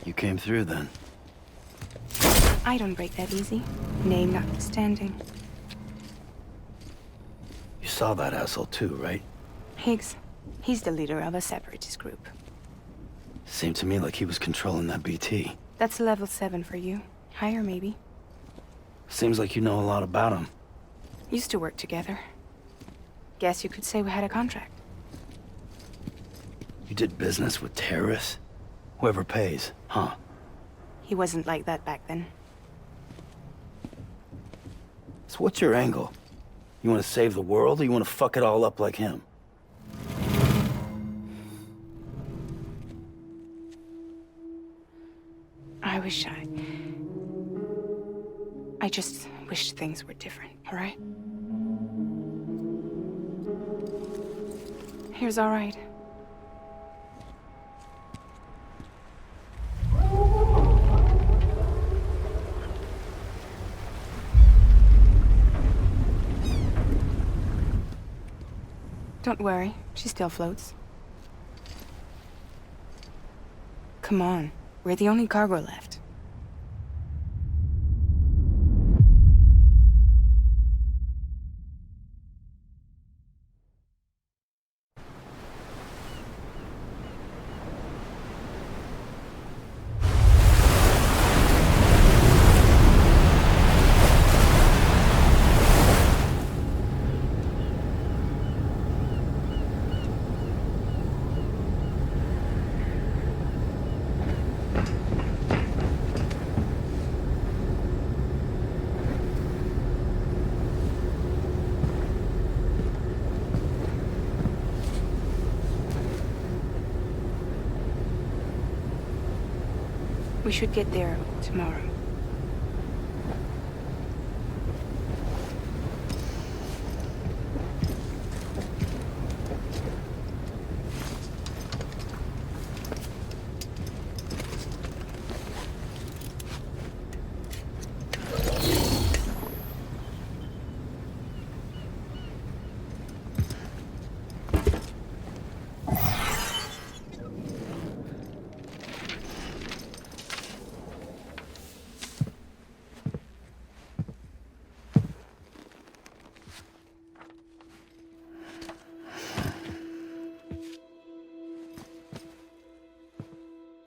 You came through then. I don't break that easy. Name notwithstanding. You saw that asshole too, right? Higgs. He's the leader of a separatist group. Seemed to me like he was controlling that BT. That's level 7 for you. Higher, maybe. Seems like you know a lot about him. Used to work together. Guess you could say we had a contract. You did business with terrorists? Whoever pays, huh? He wasn't like that back then. So what's your angle? You want to save the world, or you want to fuck it all up like him? I just wished things were different, all right? Here's all right. Don't worry, she still floats. Come on, we're the only cargo left. We should get there tomorrow.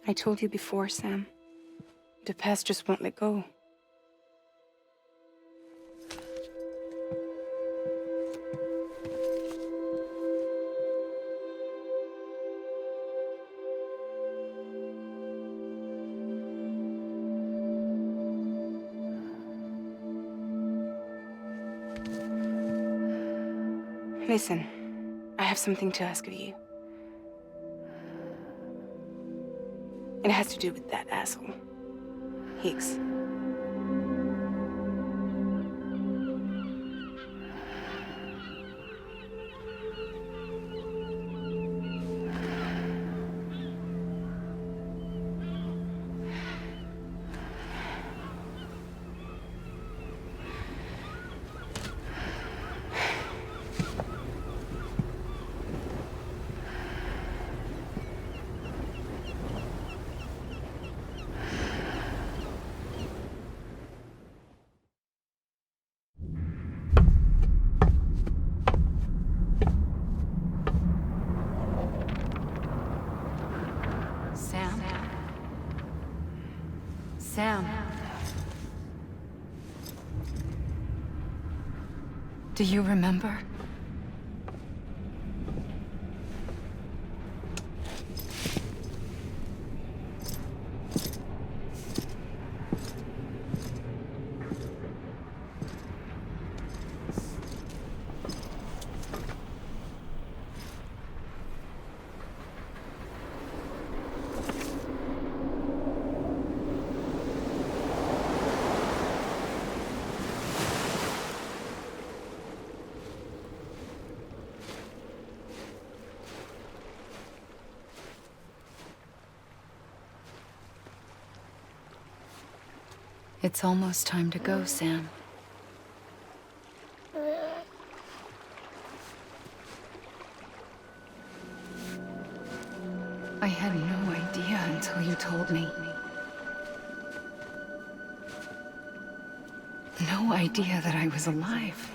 I told you before, Sam. The past just won't let go. Listen, I have something to ask of you. It has to do with that asshole, Higgs. Sam. Do you remember? It's almost time to go, Sam. I had no idea until you told me. no idea that I was alive.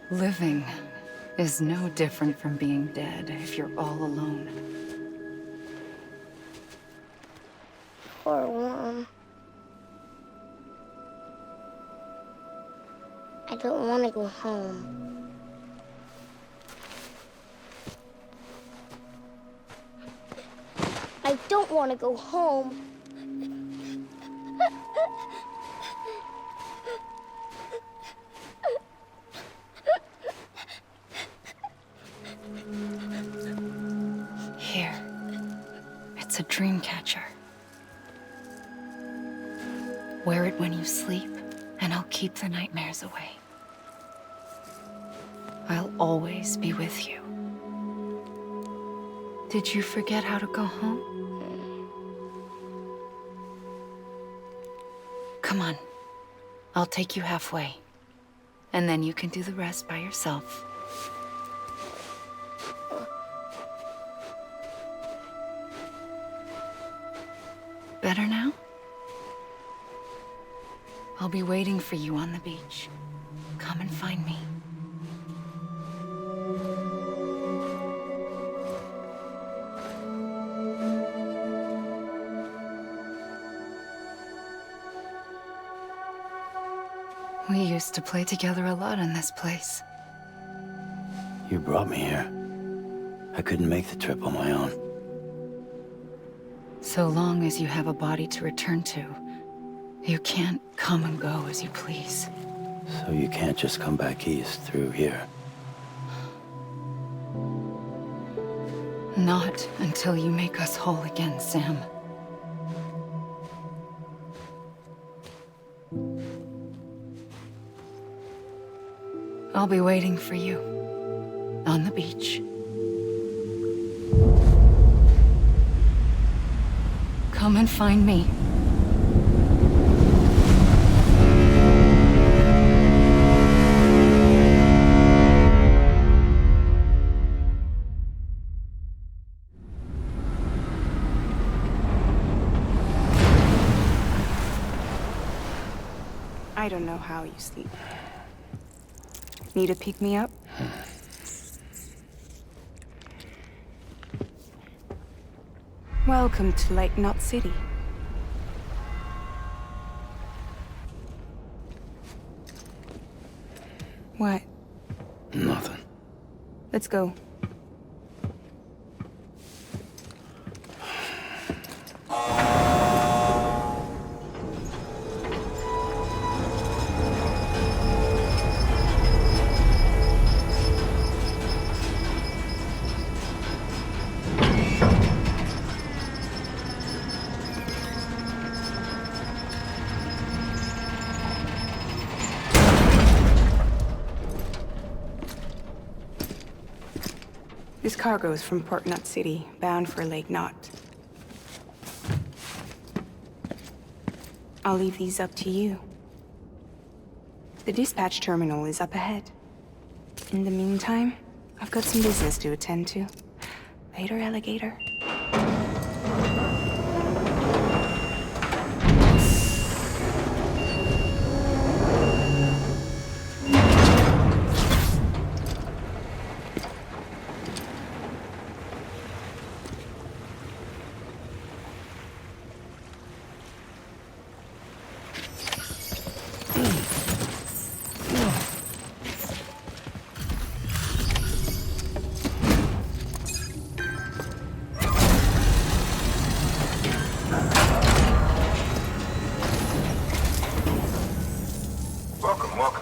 Living is no different from being dead if you're all alone. Poor Mom. I don't want to go home. I don't want to go home. Here. It's a dream catcher. Wear it when you sleep, and I'll keep the nightmares away. I'll always be with you. Did you forget how to go home? Come on. I'll take you halfway. And then you can do the rest by yourself. Better now? I'll be waiting for you on the beach. Come and find me. We used to play together a lot in this place. You brought me here. I couldn't make the trip on my own. So long as you have a body to return to, you can't come and go as you please. So you can't just come back east through here? Not until you make us whole again, Sam. I'll be waiting for you on the beach. Come and find me. I don't know how you sleep. Need to pick me up? Welcome to Lake Knot City. What? Nothing. Let's go. This cargo is from Port Knot City, bound for Lake Knot. I'll leave these up to you. The dispatch terminal is up ahead. In the meantime, I've got some business to attend to. Later, alligator. Welcome.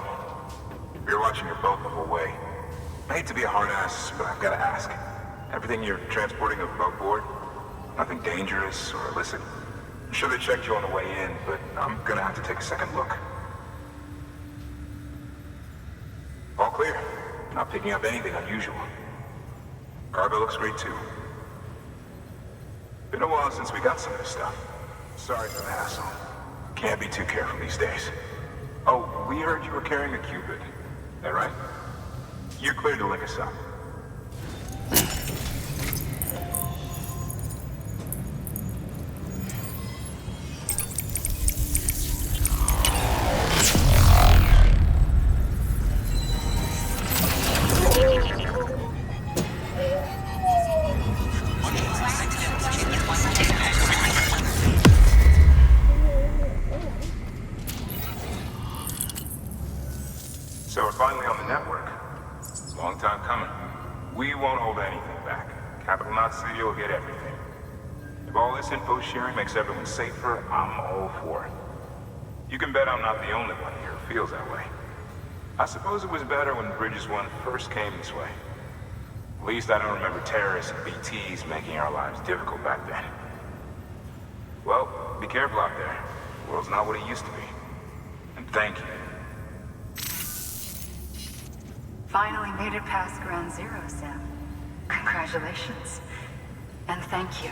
You're watching your boat the whole way. I hate to be a hard ass, but I've got to ask. Everything you're transporting above board? Nothing dangerous or illicit? I'm sure they checked you on the way in, but I'm gonna have to take a second look. All clear. Not picking up anything unusual. Cargo looks great too. Been a while since we got some of this stuff. Sorry for the hassle. Can't be too careful these days. Oh, we heard you were carrying a Cupid. That right? You're cleared to link us up. anything back. Capital Knot City will get everything. If all this info sharing makes everyone safer, I'm all for it. You can bet I'm not the only one here who feels that way. I suppose it was better when Bridges 1 first came this way. At least I don't remember terrorists and BTs making our lives difficult back then. Well, be careful out there. The world's not what it used to be. And thank you. Finally made it past Ground Zero, Sam. Congratulations. And thank you.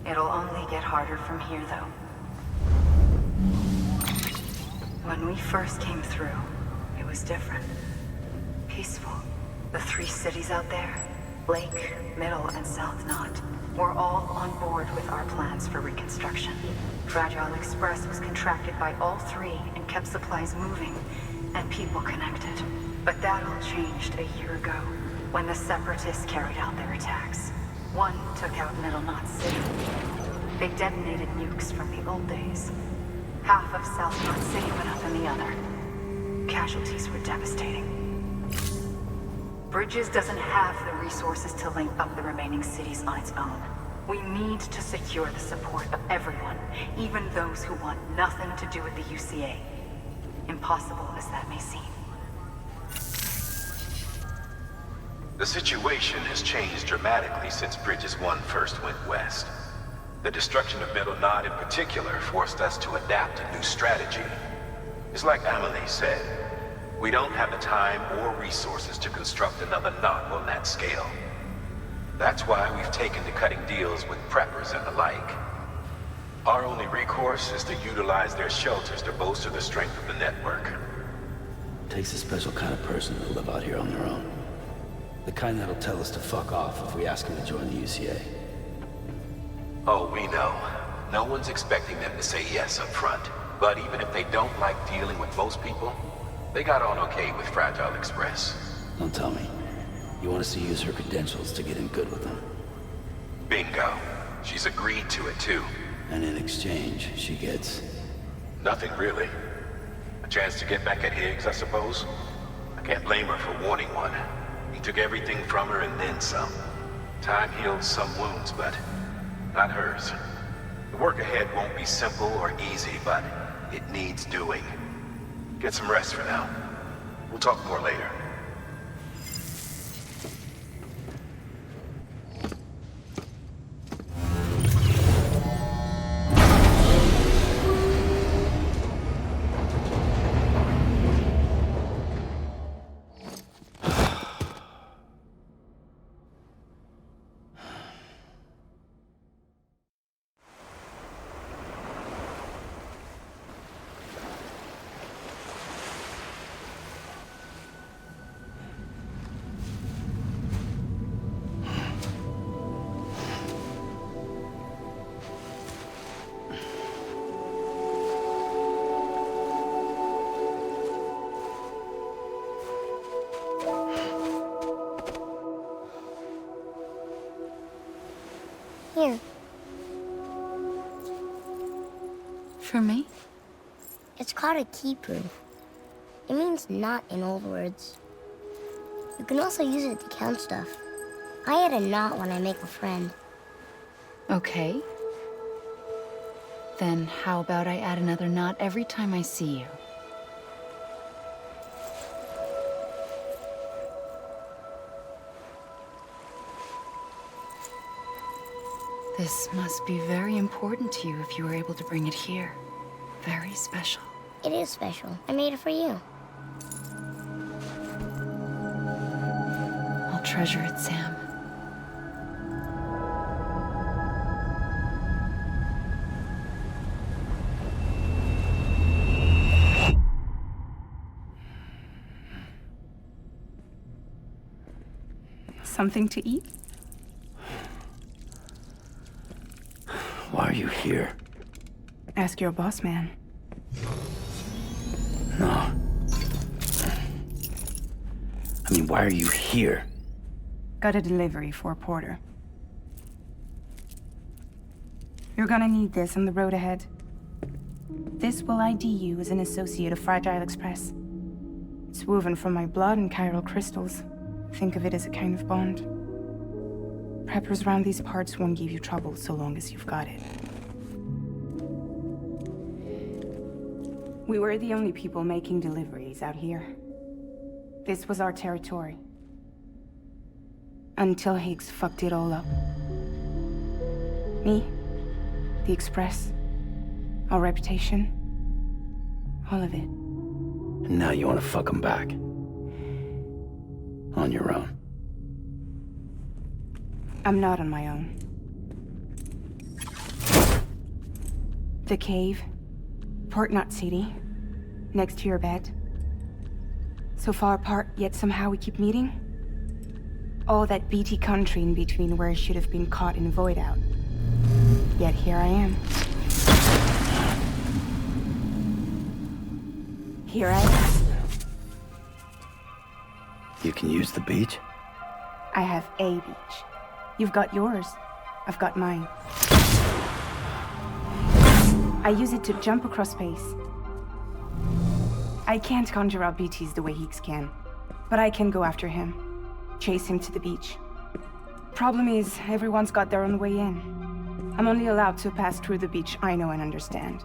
It'll only get harder from here, though. When we first came through, it was different. Peaceful. The 3 cities out there, Lake, Middle, and South Knot, were all on board with our plans for reconstruction. Fragile Express was contracted by all 3 and kept supplies moving and people connected. But that all changed a year ago, when the Separatists carried out their attacks. One took out Middle Knot City. They detonated nukes from the old days. Half of South Knot City went up in the other. Casualties were devastating. Bridges doesn't have the resources to link up the remaining cities on its own. We need to secure the support of everyone, even those who want nothing to do with the UCA. Impossible as that may seem. The situation has changed dramatically since Bridges 1 first went west. The destruction of Middle Knot in particular forced us to adapt a new strategy. It's like Amelie said, we don't have the time or resources to construct another knot on that scale. That's why we've taken to cutting deals with preppers and the like. Our only recourse is to utilize their shelters to bolster the strength of the network. Takes a special kind of person to live out here on their own. The kind that'll tell us to fuck off if we ask him to join the UCA. Oh, we know. No one's expecting them to say yes up front. But even if they don't like dealing with most people, they got on okay with Fragile Express. Don't tell me. You want us to use her credentials to get in good with them. Bingo. She's agreed to it too. And in exchange, she gets... Nothing really. A chance to get back at Higgs, I suppose. I can't blame her for wanting one. He took everything from her and then some. Time heals some wounds, but not hers. The work ahead won't be simple or easy, but it needs doing. Get some rest for now. We'll talk more later. Here. For me? It's called a key proof. It means knot in old words. You can also use it to count stuff. I add a knot when I make a friend. Okay. Then how about I add another knot every time I see you? This must be very important to you if you were able to bring it here. Very special. It is special. I made it for you. I'll treasure it, Sam. Something to eat? Why are you here? Ask your boss man. No. I mean, why are you here? Got a delivery for Porter. You're gonna need this on the road ahead. This will ID you as an associate of Fragile Express. It's woven from my blood and chiral crystals. Think of it as a kind of bond. Preppers around these parts won't give you trouble so long as you've got it. We were the only people making deliveries out here. This was our territory. Until Higgs fucked it all up. Me, the Express, our reputation, all of it. And now you want to fuck them back. On your own. I'm not on my own. The cave, Port Knot City, next to your bed. So far apart, yet somehow we keep meeting. All that BT country in between where I should have been caught in void out. Yet here I am. Here I am. You can use the beach? I have a beach. You've got yours. I've got mine. I use it to jump across space. I can't conjure up BTs the way Higgs can, but I can go after him. Chase him to the beach. Problem is, everyone's got their own way in. I'm only allowed to pass through the beach I know and understand.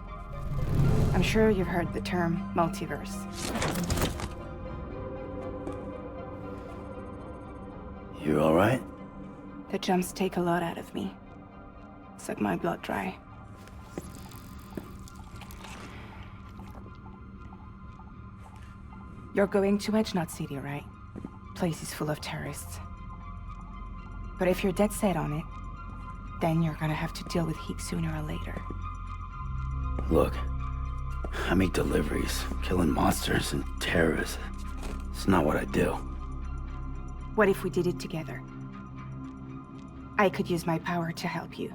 I'm sure you've heard the term multiverse. You all right? The jumps take a lot out of me. Suck my blood dry. You're going to Edge Knot City, right? Place is full of terrorists. But if you're dead set on it, then you're gonna have to deal with Higgs sooner or later. Look, I make deliveries, killing monsters and terrorists. It's not what I do. What if we did it together? I could use my power to help you.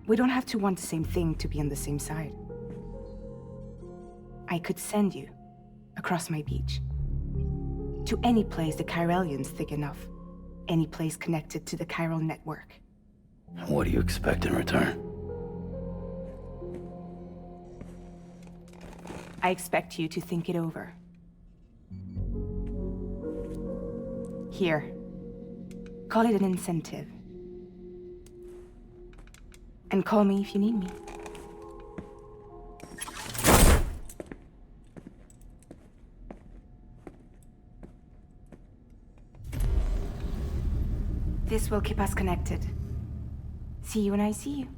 We don't have to want the same thing to be on the same side. I could send you across my beach. To any place the Chiralian's thick enough. Any place connected to the chiral network. What do you expect in return? I expect you to think it over. Here. Call it an incentive. And call me if you need me. This will keep us connected. See you when I see you.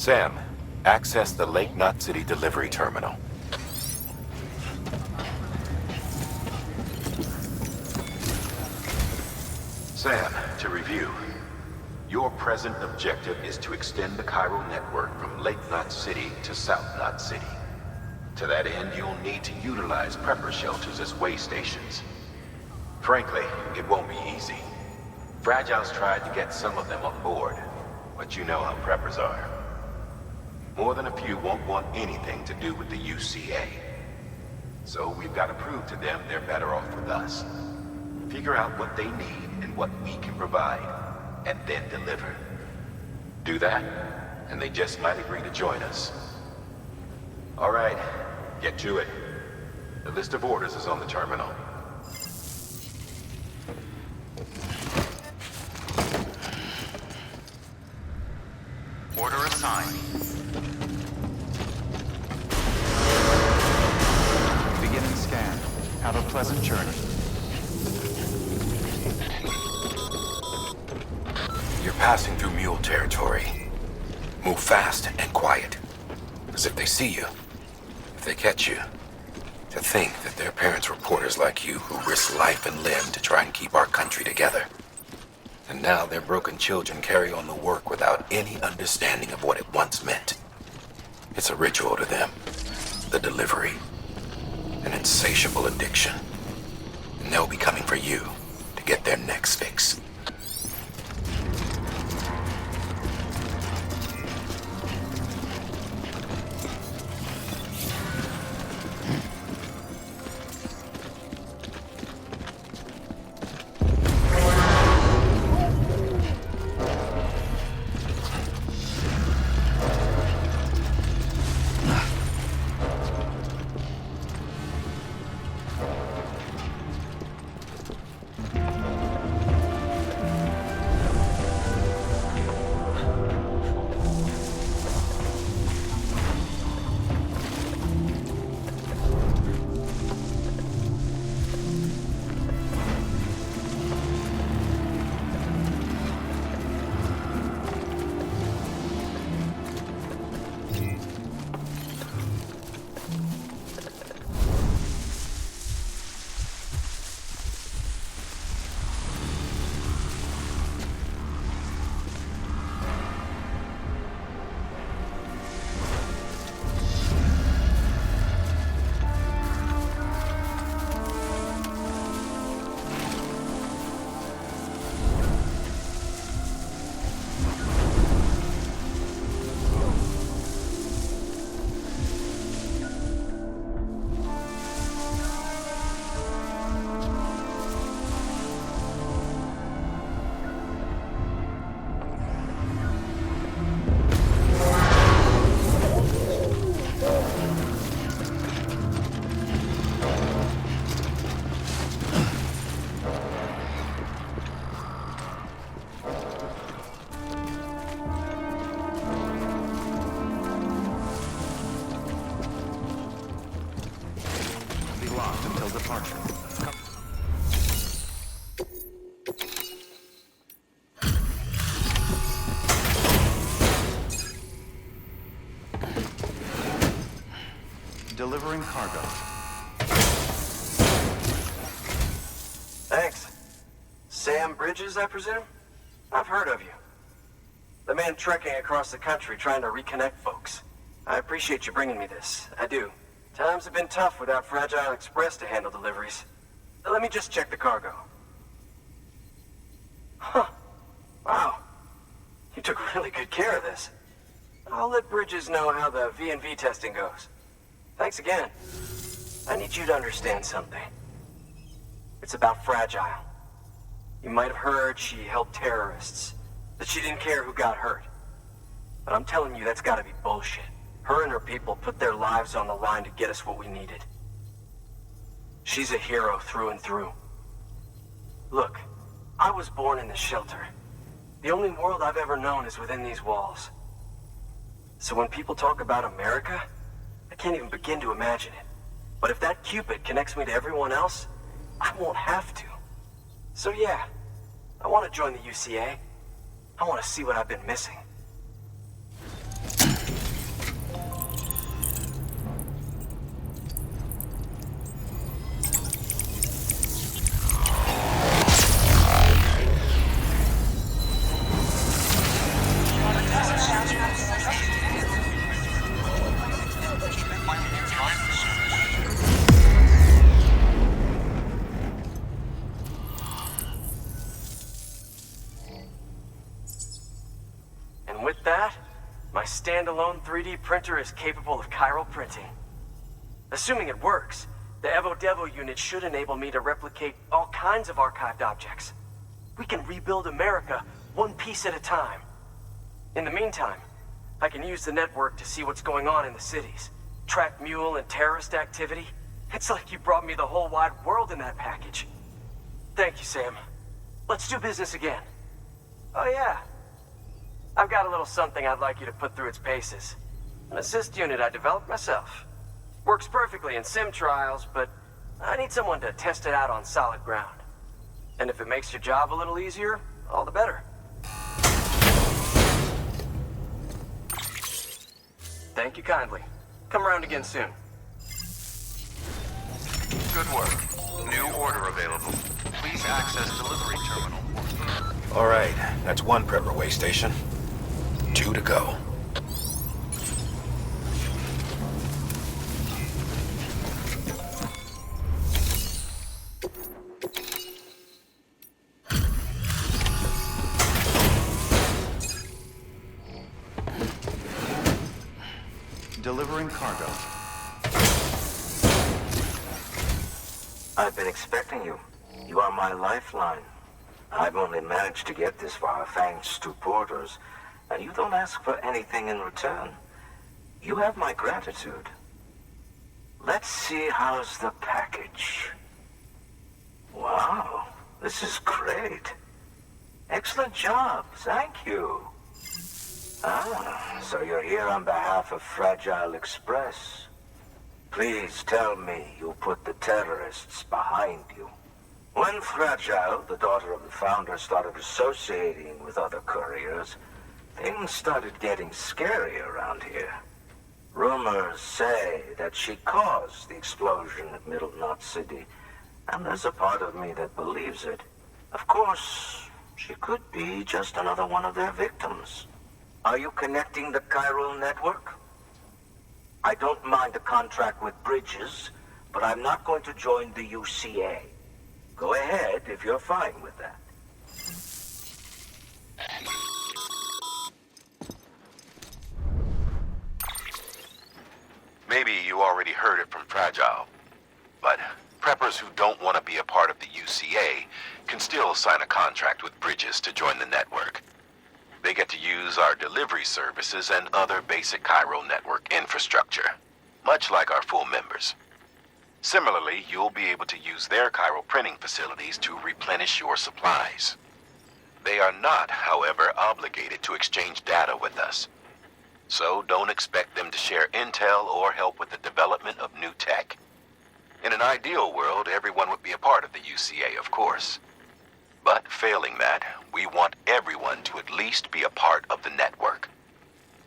Sam, access the Lake Knot City delivery terminal. Sam, to review. Your present objective is to extend the chiral network from Lake Knot City to South Knot City. To that end, you'll need to utilize prepper shelters as way stations. Frankly, it won't be easy. Fragile's tried to get some of them on board, but you know how preppers are. More than a few won't want anything to do with the UCA. So we've got to prove to them they're better off with us. Figure out what they need and what we can provide, and then deliver. Do that, and they just might agree to join us. All right, get to it. The list of orders is on the terminal. Order assigned. Beginning scan. Have a pleasant journey. You're passing through mule territory. Move fast and quiet. Because if they see you, if they catch you, to think that their parents were porters like you who risked life and limb to try and keep our country together. And now their broken children carry on the work without any understanding of what it once meant. It's a ritual to them. The delivery. An insatiable addiction. And they'll be coming for you to get their next fix. departure. Delivering cargo. Thanks. Sam Bridges, I presume? I've heard of you. The man trekking across the country trying to reconnect folks. I appreciate you bringing me this. I do. Times have been tough without Fragile Express to handle deliveries. Let me just check the cargo. Huh. Wow. You took really good care of this. I'll let Bridges know how the V&V testing goes. Thanks again. I need you to understand something. It's about Fragile. You might have heard she helped terrorists, that she didn't care who got hurt. But I'm telling you, that's gotta be bullshit. Her and her people put their lives on the line to get us what we needed. She's a hero through and through. Look, I was born in this shelter. The only world I've ever known is within these walls. So when people talk about America, I can't even begin to imagine it. But if that Cupid connects me to everyone else, I won't have to. So yeah, I want to join the UCA. I want to see what I've been missing. And with that, my standalone 3D printer is capable of chiral printing. Assuming it works, the Evo Devo unit should enable me to replicate all kinds of archived objects. We can rebuild America one piece at a time. In the meantime, I can use the network to see what's going on in the cities, track mule and terrorist activity. It's like you brought me the whole wide world in that package. Thank you, Sam. Let's do business again. Oh yeah. I've got a little something I'd like you to put through its paces. An assist unit I developed myself. Works perfectly in sim trials, but I need someone to test it out on solid ground. And if it makes your job a little easier, all the better. Thank you kindly. Come around again soon. Good work. New order available. Please access delivery terminal. All right, that's one prepper way station. 2 to go. Delivering cargo. I've been expecting you. You are my lifeline. I've only managed to get this far thanks to porters, and you don't ask for anything in return. You have my gratitude. Let's see how's the package. Wow, this is great. Excellent job, thank you. Ah, so you're here on behalf of Fragile Express. Please tell me you put the terrorists behind you. When Fragile, the daughter of the founder, started associating with other couriers, things started getting scary around here. Rumors say that she caused the explosion at Middle Knot City, and there's a part of me that believes it. Of course, she could be just another one of their victims. Are you connecting the chiral network? I don't mind a contract with Bridges, but I'm not going to join the UCA. Go ahead if you're fine with that. Maybe you already heard it from Fragile, but preppers who don't want to be a part of the UCA can still sign a contract with Bridges to join the network. They get to use our delivery services and other basic chiral network infrastructure, much like our full members. Similarly, you'll be able to use their chiral printing facilities to replenish your supplies. They are not, however, obligated to exchange data with us. So don't expect them to share intel or help with the development of new tech. In an ideal world, everyone would be a part of the UCA, of course. But failing that, we want everyone to at least be a part of the network.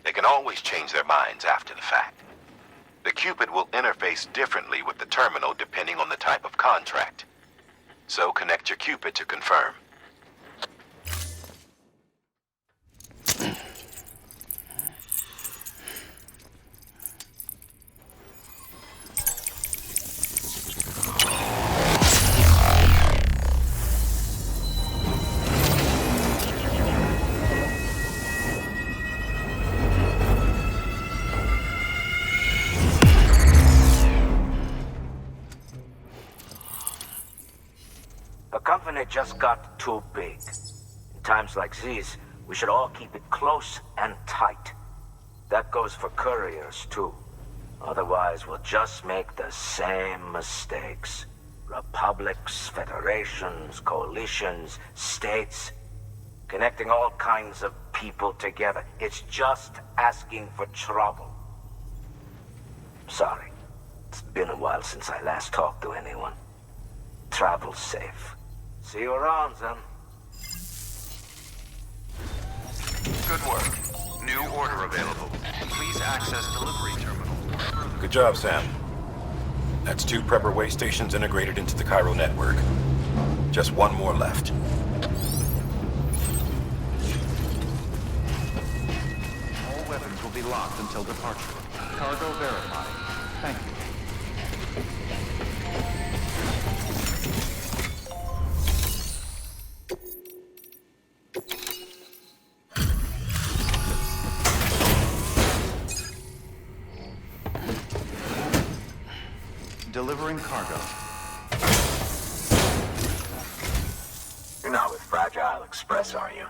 They can always change their minds after the fact. The Cupid will interface differently with the terminal depending on the type of contract. So connect your Cupid to confirm. The company just got too big. In times like these, we should all keep it close and tight. That goes for couriers, too. Otherwise, we'll just make the same mistakes. Republics, federations, coalitions, states, connecting all kinds of people together. It's just asking for trouble. Sorry. It's been a while since I last talked to anyone. Travel safe. See you around, then. Good work. New order available. Please access delivery terminal. Good job, Sam. That's 2 prepper way stations integrated into the chiral network. Just one more left. All weapons will be locked until departure. Cargo verified. Thank you. Delivering cargo. You're not with Fragile Express, are you?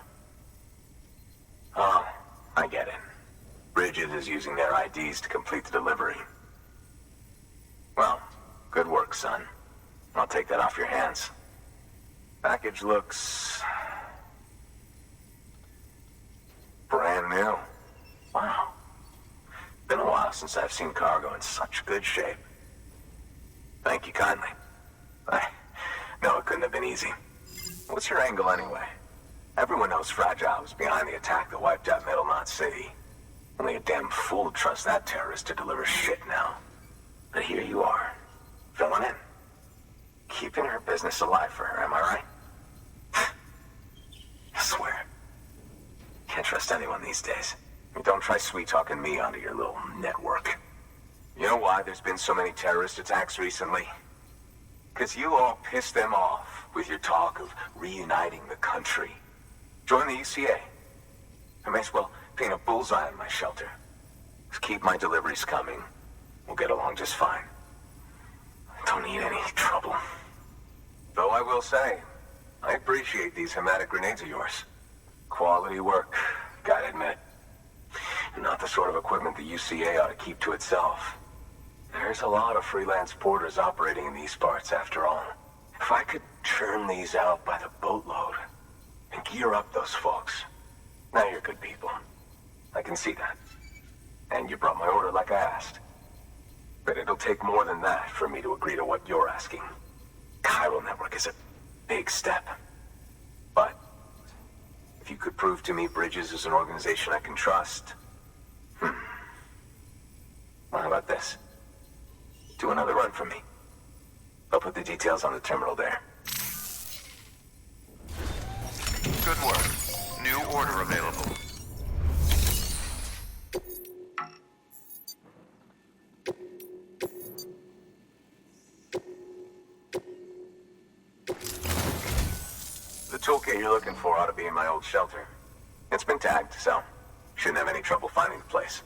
Oh, I get it. Bridges is using their IDs to complete the delivery. Well, good work, son. I'll take that off your hands. Package looks... brand new. Wow. Been a while since I've seen cargo in such good shape. Thank you kindly. I know it couldn't have been easy. What's your angle anyway? Everyone knows Fragile was behind the attack that wiped out Middle Knot City. Only a damn fool trusts that terrorist to deliver shit now. But here you are, filling in. Keeping her business alive for her, am I right? I swear. Can't trust anyone these days. And don't try sweet-talking me onto your little network. You know why there's been so many terrorist attacks recently? Because you all pissed them off with your talk of reuniting the country. Join the UCA. I may as well paint a bullseye on my shelter. Just keep my deliveries coming. We'll get along just fine. Don't need any trouble. Though I will say, I appreciate these hematic grenades of yours. Quality work, gotta admit. Not the sort of equipment the UCA ought to keep to itself. There's a lot of freelance porters operating in these parts, after all. If I could churn these out by the boatload and gear up those folks. Now you're good people. I can see that. And you brought my order like I asked. But it'll take more than that for me to agree to what you're asking. Chiral Network is a big step. But if you could prove to me Bridges is an organization I can trust... Well, how about this? Do another run for me. I'll put the details on the terminal there. Good work. New order available. The toolkit you're looking for ought to be in my old shelter. It's been tagged, so shouldn't have any trouble finding the place.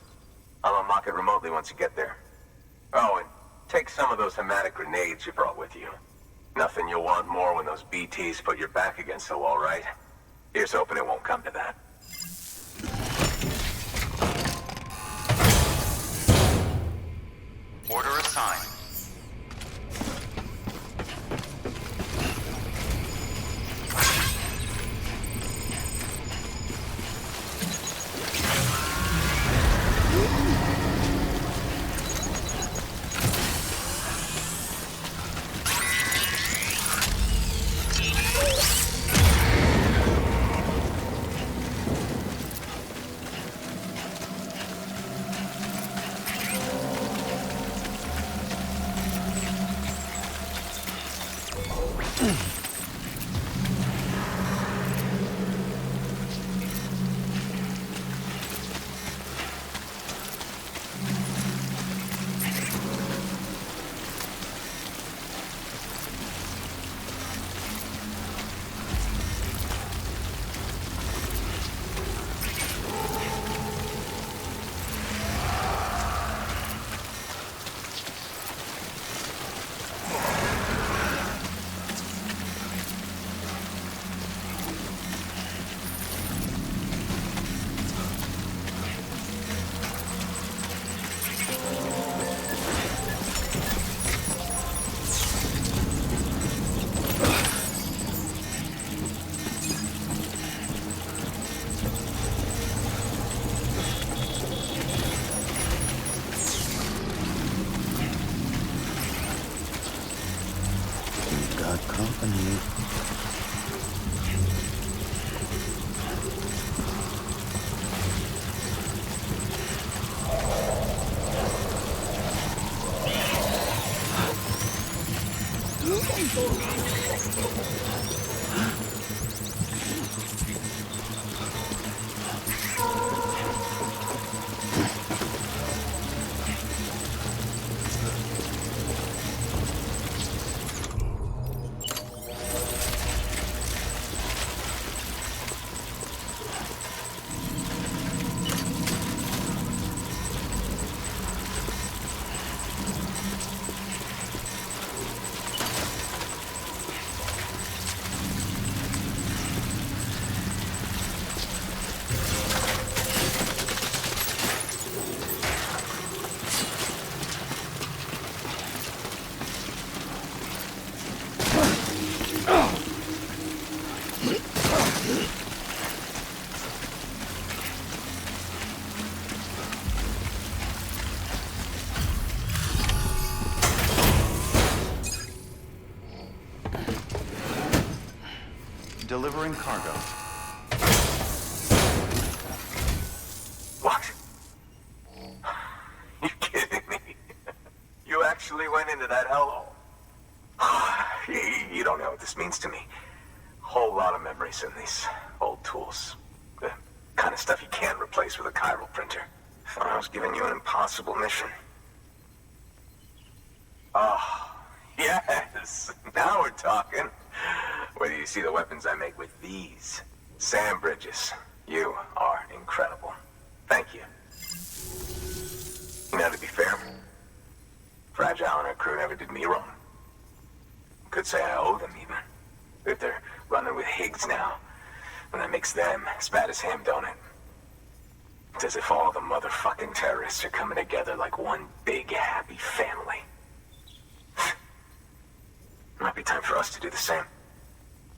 I'll unlock it remotely once you get there. Oh, and take some of those hematic grenades you brought with you. Nothing you'll want more when those BTs put your back against the wall, right? Here's hoping it won't come to that. Order assigned. Delivering cargo. What? actually went into that hellhole. You don't know what this means to me. Whole lot of memories in these old tools. The kind of stuff you can't replace with a chiral printer. I was giving you an impossible mission. Oh, yes. Now we're talking. Whether you see the weapons I make with these. Sam Bridges, you are incredible. Thank you. Now, to be fair, Fragile and her crew never did me wrong. Could say I owe them, even. If they're running with Higgs now, and that makes them as bad as him, don't it? It's as if all the motherfucking terrorists are coming together like one big, happy family. Might be time for us to do the same.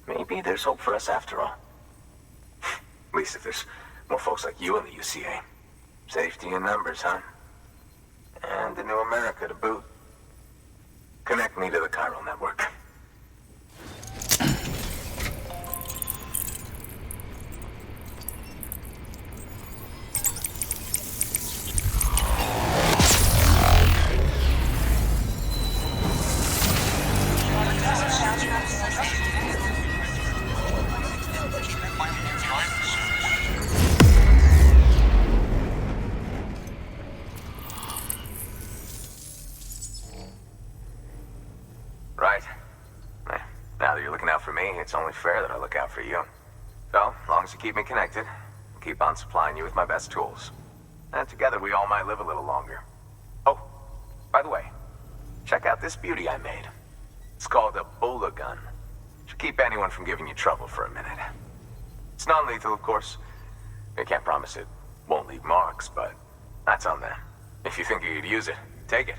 Maybe there's hope for us after all. At least if there's more folks like you in the UCA. Safety in numbers, huh? And the new America to boot. Connect me to the chiral network. Right. Now that you're looking out for me, it's only fair that I look out for you. So, as long as you keep me connected, I'll keep on supplying you with my best tools. And together we all might live a little longer. Oh, by the way, check out this beauty I made. It's called a Bola gun. Should keep anyone from giving you trouble for a minute. It's non-lethal, of course. I can't promise it won't leave marks, but that's on them. If you think you could use it, take it.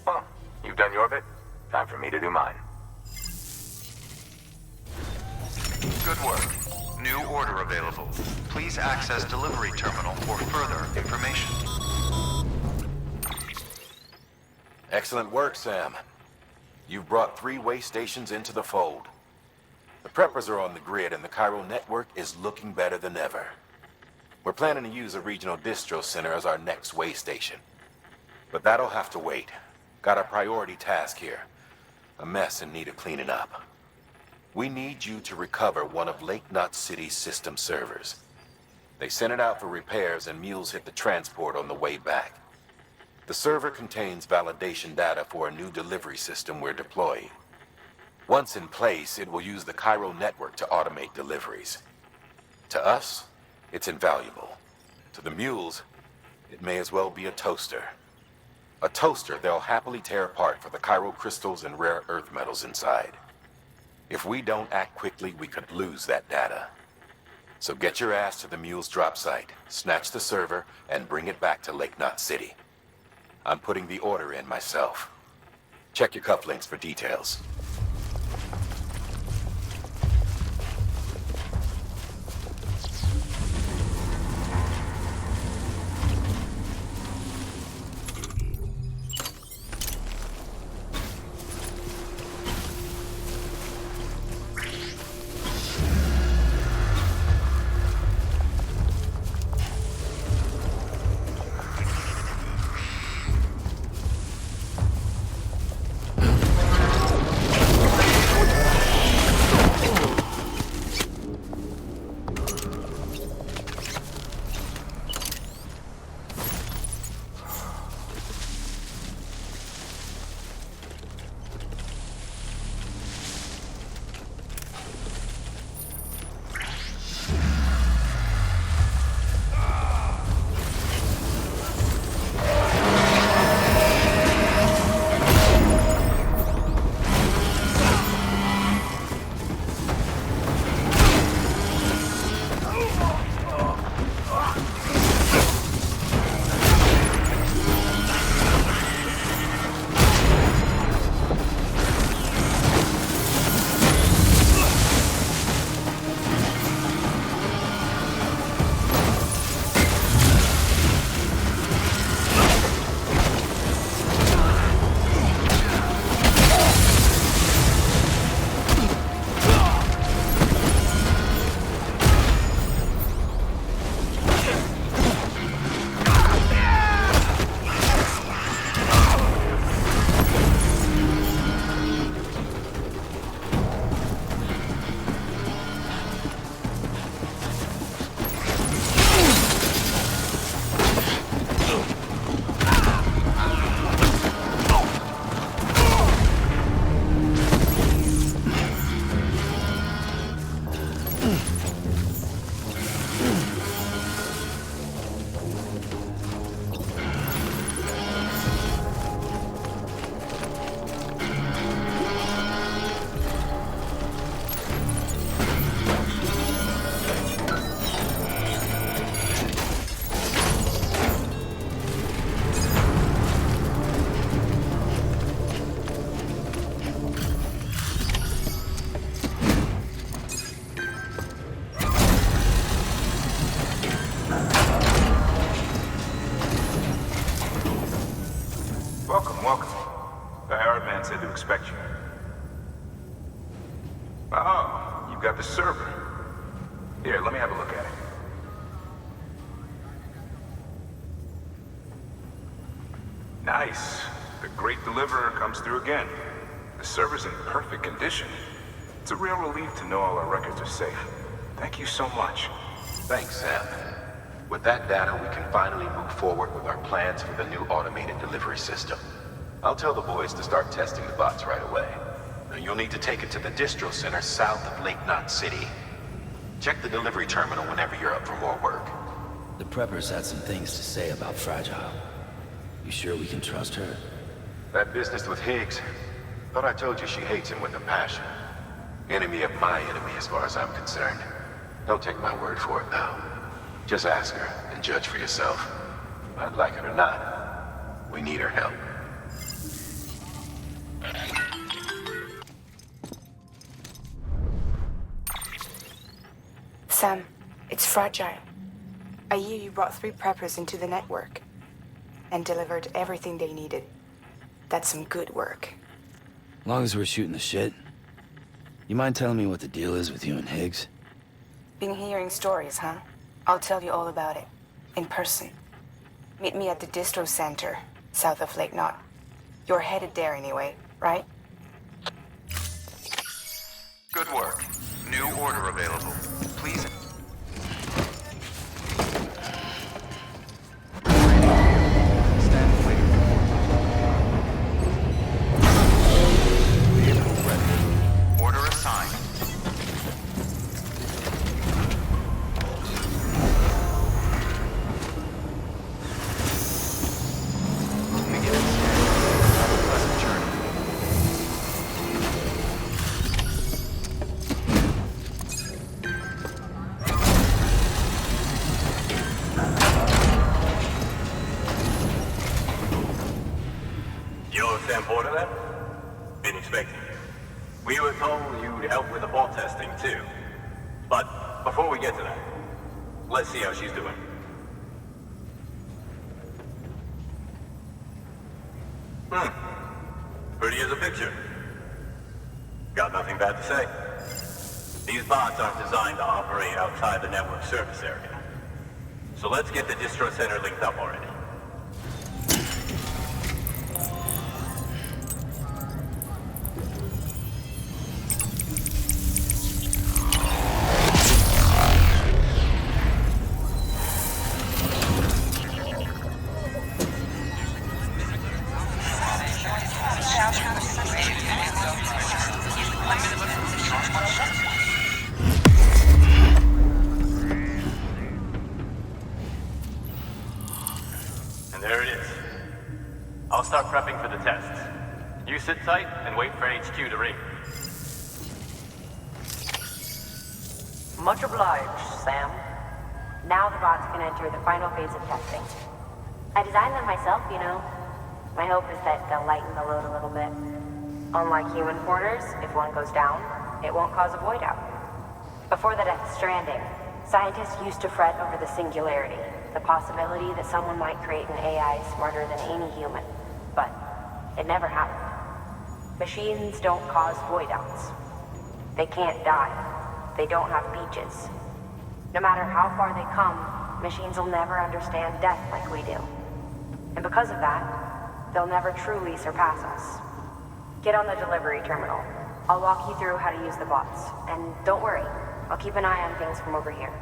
Well, you've done your bit. Time for me to do mine. Good work. New order available. Please access delivery terminal for further information. Excellent work, Sam. You've brought 3 way stations into the fold. The preppers are on the grid and the chiral network is looking better than ever. We're planning to use a regional distro center as our next way station. But that'll have to wait. Got a priority task here. A mess in need of cleaning up. We need you to recover one of Lake Knot City's system servers. They sent it out for repairs and mules hit the transport on the way back. The server contains validation data for a new delivery system we're deploying. Once in place, it will use the chiral network to automate deliveries. To us, it's invaluable. To the mules, it may as well be a toaster. A toaster they'll happily tear apart for the chiral crystals and rare earth metals inside. If we don't act quickly, we could lose that data. So get your ass to the mule's drop site, snatch the server, and bring it back to Lake Knot City. I'm putting the order in myself. Check your cufflinks for details. Nice. The great deliverer comes through again. The server's in perfect condition. It's a real relief to know all our records are safe. Thank you so much. Thanks, Sam. With that data, we can finally move forward with our plans for the new automated delivery system. I'll tell the boys to start testing the bots right away. Now, you'll need to take it to the distro center south of Lake Knot City. Check the delivery terminal whenever you're up for more work. The Preppers had some things to say about Fragile. You sure we can trust her? That business with Higgs, thought I told you she hates him with a passion. Enemy of my enemy as far as I'm concerned. Don't take my word for it, though. Just ask her and judge for yourself. I'd like it or not, we need her help. Sam, it's Fragile. I hear you brought 3 preppers into the network and delivered everything they needed. That's some good work. Long as we're shooting the shit. You mind telling me what the deal is with you and Higgs? Been hearing stories, huh? I'll tell you all about it. In person. Meet me at the distro center, south of Lake Knot. You're headed there anyway, right? Good work. New order available. Please. Stand clear. Vehicle ready. Order assigned. Beginning scan. Have a pleasant journey. You're Sam Porter then? Been expecting you. We were told you'd help with the bot testing too. But before we get to that, let's see how she's doing. Pretty as a picture. Got nothing bad to say. These bots aren't designed to operate outside the network service area. So let's get the distro center linked up already. And there it is. I'll start prepping for the tests. You sit tight and wait for HQ to ring. Much obliged, Sam. Now the bots can enter the final phase of testing. I designed them myself, you know. My hope is that they'll lighten the load a little bit. Unlike human porters, if one goes down, it won't cause a void out. Before the death of Stranding, scientists used to fret over the singularity, the possibility that someone might create an AI smarter than any human. But it never happened. Machines don't cause void outs. They can't die. They don't have beaches. No matter how far they come, machines will never understand death like we do. And because of that, they'll never truly surpass us. Get on the delivery terminal. I'll walk you through how to use the bots. And don't worry, I'll keep an eye on things from over here.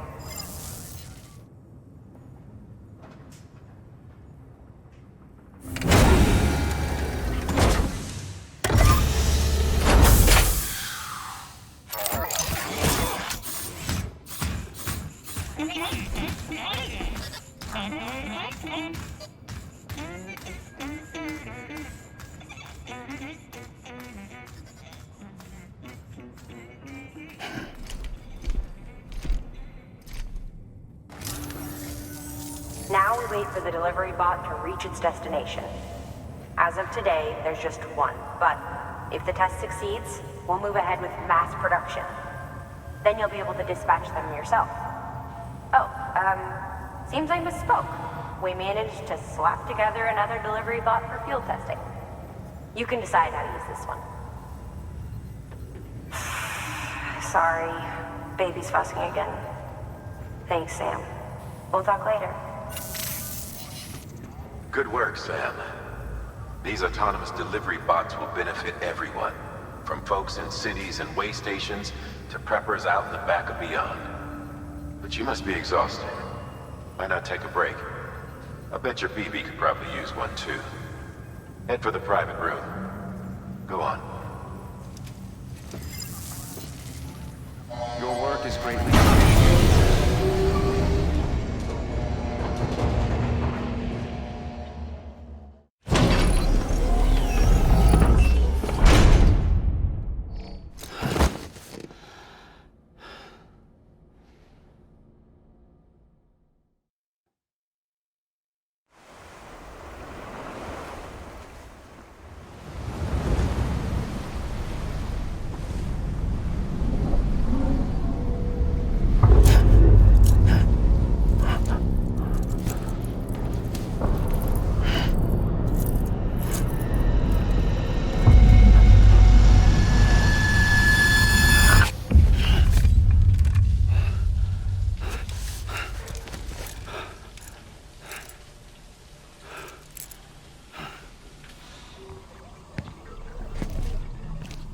Now we wait for the delivery bot to reach its destination. As of today, there's just one, but if the test succeeds, we'll move ahead with mass production. Then you'll be able to dispatch them yourself. Oh, seems I misspoke. We managed to slap together another delivery bot for field testing. You can decide how to use this one. Sorry, baby's fussing again. Thanks, Sam. We'll talk later. Good work, Sam. These autonomous delivery bots will benefit everyone, from folks in cities and way stations to preppers out in the back and beyond. But you must be exhausted. Why not take a break? I bet your BB could probably use one too. Head for the private room. Go on. Your work is greatly appreciated.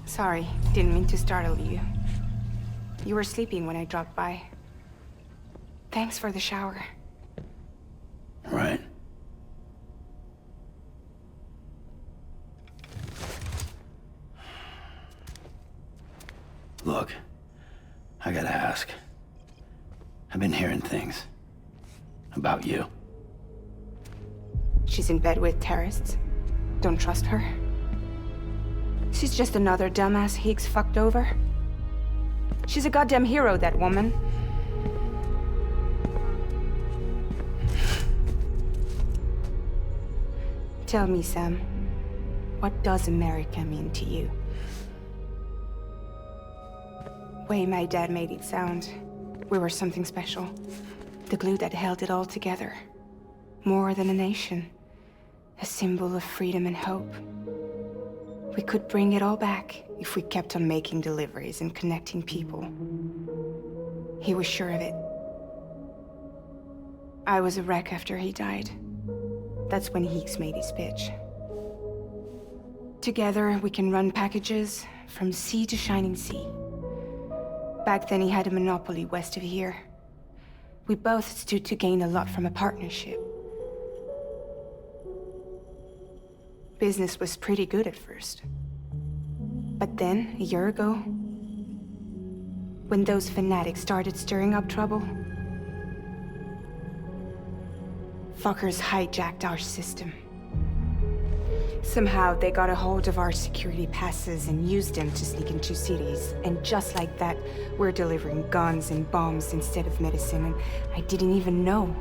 Sorry, didn't mean to startle you. You were sleeping when I dropped by. Thanks for the shower. Right. Look, I gotta ask. I've been hearing things about you. She's in bed with terrorists. Don't trust her. She's just another dumbass Higgs fucked over. She's a goddamn hero, that woman. Tell me, Sam, what does America mean to you? Way my dad made it sound, we were something special. The glue that held it all together. More than a nation. A symbol of freedom and hope. We could bring it all back if we kept on making deliveries and connecting people. He was sure of it. I was a wreck after he died. That's when Higgs made his pitch. Together, we can run packages from sea to shining sea. Back then, he had a monopoly west of here. We both stood to gain a lot from a partnership. Business was pretty good at first. But then, a year ago, when those fanatics started stirring up trouble, fuckers hijacked our system. Somehow, they got a hold of our security passes and used them to sneak into cities. And just like that, we're delivering guns and bombs instead of medicine, and I didn't even know.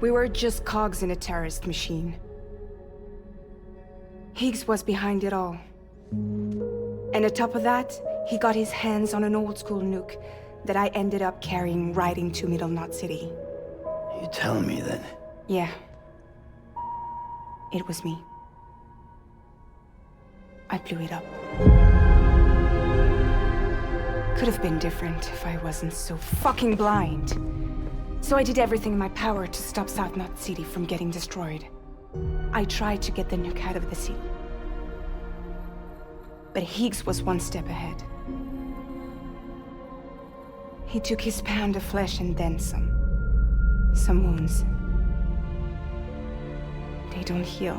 We were just cogs in a terrorist machine. Higgs was behind it all. And on top of that, he got his hands on an old-school nuke that I ended up carrying right into Middle Knot City. You telling me that? Yeah. It was me. I blew it up. Could have been different if I wasn't so fucking blind. So I did everything in my power to stop South Knot City from getting destroyed. I tried to get the nuke out of the city. But Higgs was one step ahead. He took his pound of flesh and then some. Some wounds. They don't heal.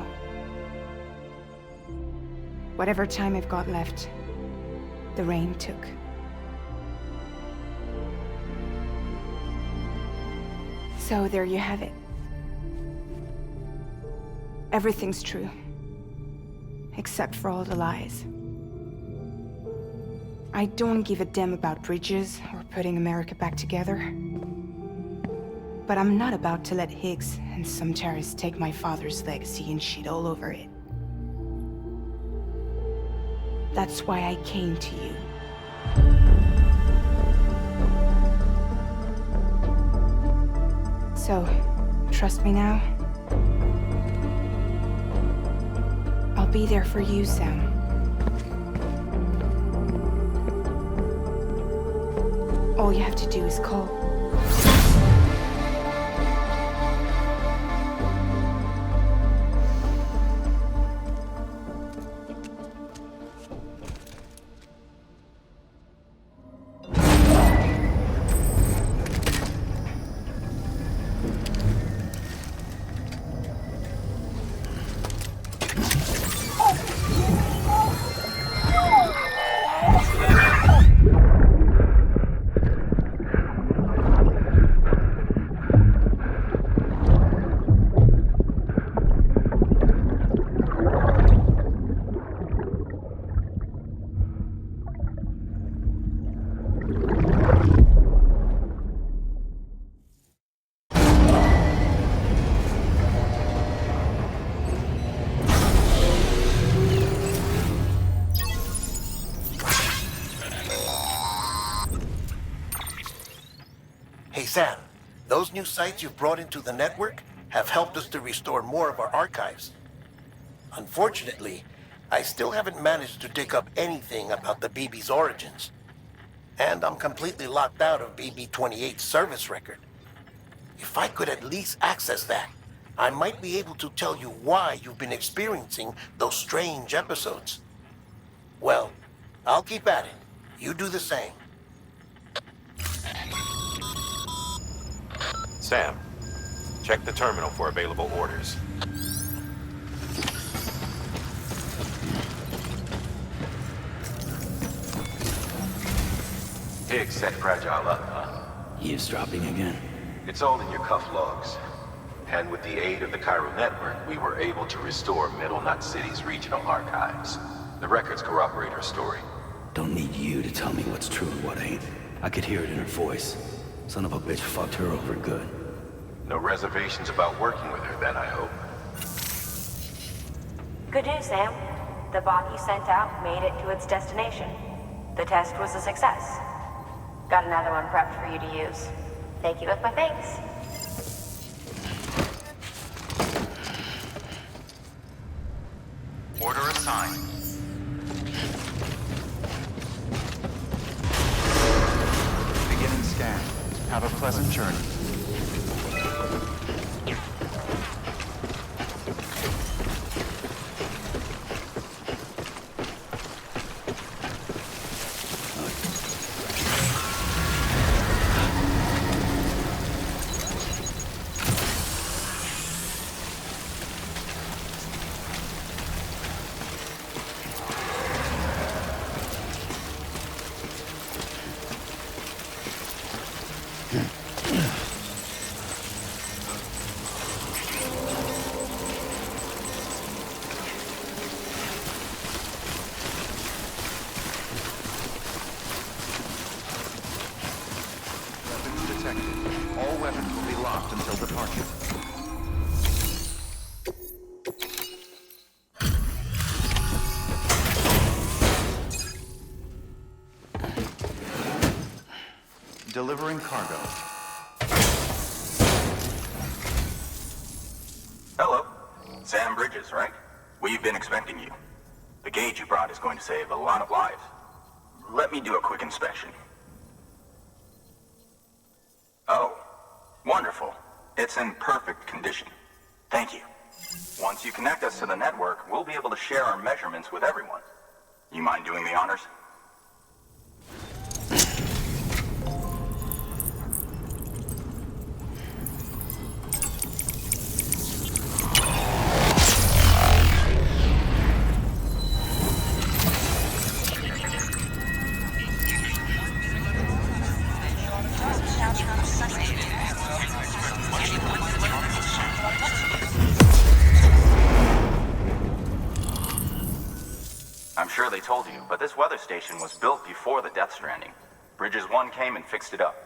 Whatever time I've got left, the rain took. So there you have it. Everything's true. Except for all the lies. I don't give a damn about bridges or putting America back together. But I'm not about to let Higgs and some terrorists take my father's legacy and shit all over it. That's why I came to you. So, trust me now? I'll be there for you, Sam. All you have to do is call. Sam, those new sites you've brought into the network have helped us to restore more of our archives. Unfortunately, I still haven't managed to dig up anything about the BB's origins. And I'm completely locked out of BB-28's service record. If I could at least access that, I might be able to tell you why you've been experiencing those strange episodes. Well, I'll keep at it. You do the same. Sam, check the terminal for available orders. Higgs set Fragile up, huh? Eavesdropping again. It's all in your cuff logs. And with the aid of the Chiral Network, we were able to restore Middle Knot City's regional archives. The records corroborate her story. Don't need you to tell me what's true and what ain't. I could hear it in her voice. Son of a bitch fucked her over good. No reservations about working with her then, I hope. Good news, Sam. The bot you sent out made it to its destination. The test was a success. Got another one prepped for you to use. Thank you with my thanks. Order assigned. Beginning scan. Have a pleasant journey. All weapons will be locked until departure. Delivering cargo. Hello. Sam Bridges, right? We've been expecting you. The gauge you brought is going to save a lot of lives. Let me do a quick inspection. Oh, wonderful. It's in perfect condition. Thank you. Once you connect us to the network, we'll be able to share our measurements with everyone. You mind doing the honors? I'm sure they told you, but this weather station was built before the Death Stranding. Bridges 1 came and fixed it up.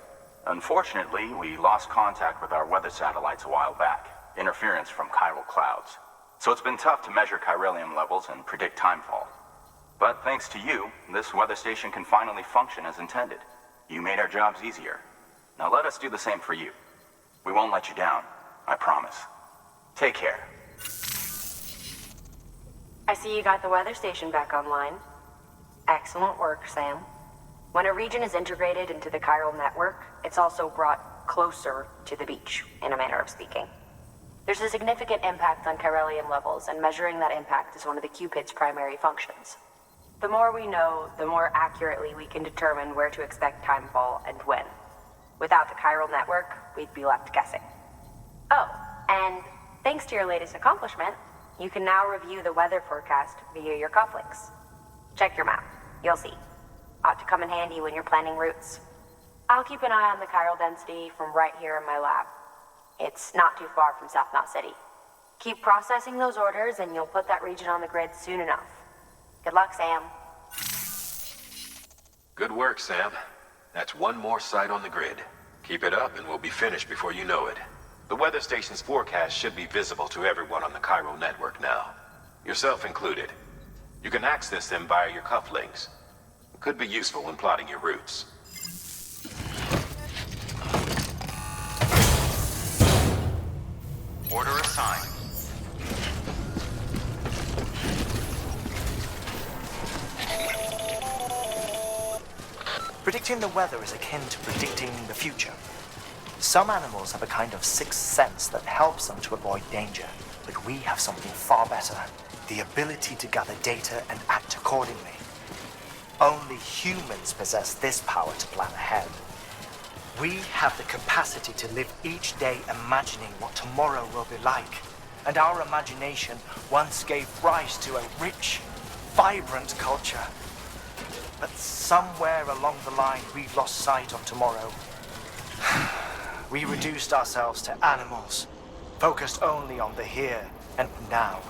Unfortunately, we lost contact with our weather satellites a while back. Interference from chiral clouds. So it's been tough to measure chiralium levels and predict timefall. But thanks to you, this weather station can finally function as intended. You made our jobs easier. Now let us do the same for you. We won't let you down, I promise. Take care. I see you got the weather station back online. Excellent work, Sam. When a region is integrated into the chiral network, it's also brought closer to the beach, in a manner of speaking. There's a significant impact on chiralium levels, and measuring that impact is one of the Cupid's primary functions. The more we know, the more accurately we can determine where to expect timefall and when. Without the chiral network, we'd be left guessing. Oh, and thanks to your latest accomplishment, you can now review the weather forecast via your cufflinks. Check your map. You'll see. Ought to come in handy when you're planning routes. I'll keep an eye on the chiral density from right here in my lab. It's not too far from South Knot City. Keep processing those orders and you'll put that region on the grid soon enough. Good luck, Sam. Good work, Sam. That's one more site on the grid. Keep it up and we'll be finished before you know it. The weather station's forecast should be visible to everyone on the chiral network now. Yourself included. You can access them via your cufflinks. It could be useful when plotting your routes. time. Predicting the weather is akin to predicting the future. Some animals have a kind of sixth sense that helps them to avoid danger, but we have something far better, the ability to gather data and act accordingly. Only humans possess this power to plan ahead. We have the capacity to live each day imagining what tomorrow will be like, and our imagination once gave rise to a rich, vibrant culture. But somewhere along the line, we lost sight of tomorrow. We reduced ourselves to animals, focused only on the here and now.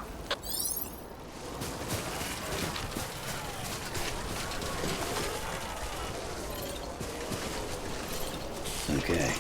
Okay.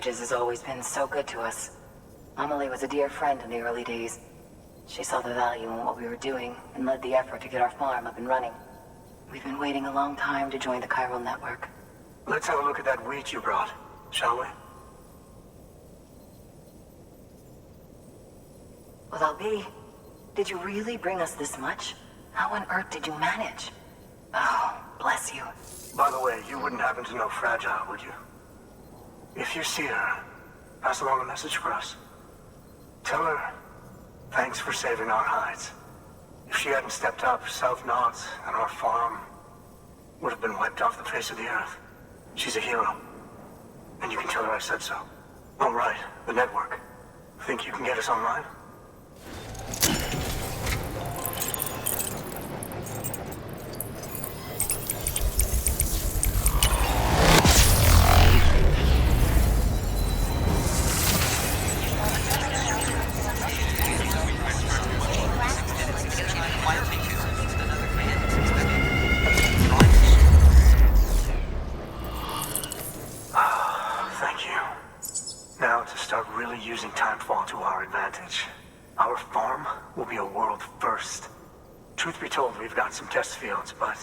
Bridges has always been so good to us. Amelie was a dear friend in the early days. She saw the value in what we were doing and led the effort to get our farm up and running. We've been waiting a long time to join the chiral network. Let's have a look at that wheat you brought, shall we? Well, I'll did you really bring us this much? How on earth did you manage? Oh, bless you. By the way, you wouldn't happen to know Fragile, would you? If you see her, pass along a message for us. Tell her, thanks for saving our hides. If she hadn't stepped up, South Knots and our farm would have been wiped off the face of the earth. She's a hero. And you can tell her I said so. Oh, right, the network. Think you can get us online? Thank you. Now to start really using timefall to our advantage. Our farm will be a world first. Truth be told, we've got some test fields, but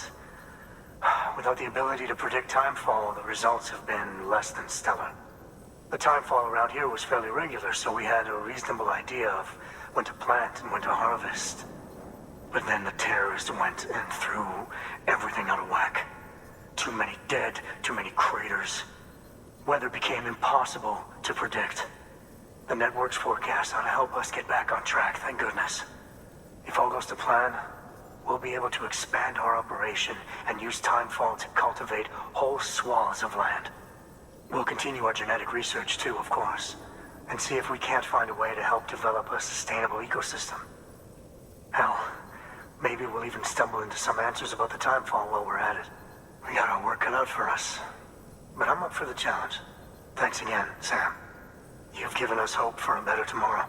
without the ability to predict timefall, the results have been less than stellar. The timefall around here was fairly regular, so we had a reasonable idea of when to plant and when to harvest. But then the terrorists went and threw everything out of whack. Too many dead, too many craters. Weather became impossible to predict. The network's forecast ought to help us get back on track, thank goodness. If all goes to plan, we'll be able to expand our operation and use timefall to cultivate whole swaths of land. We'll continue our genetic research too, of course, and see if we can't find a way to help develop a sustainable ecosystem. Hell, maybe we'll even stumble into some answers about the timefall while we're at it. We got our work cut out for us. But I'm up for the challenge. Thanks again, Sam. You've given us hope for a better tomorrow.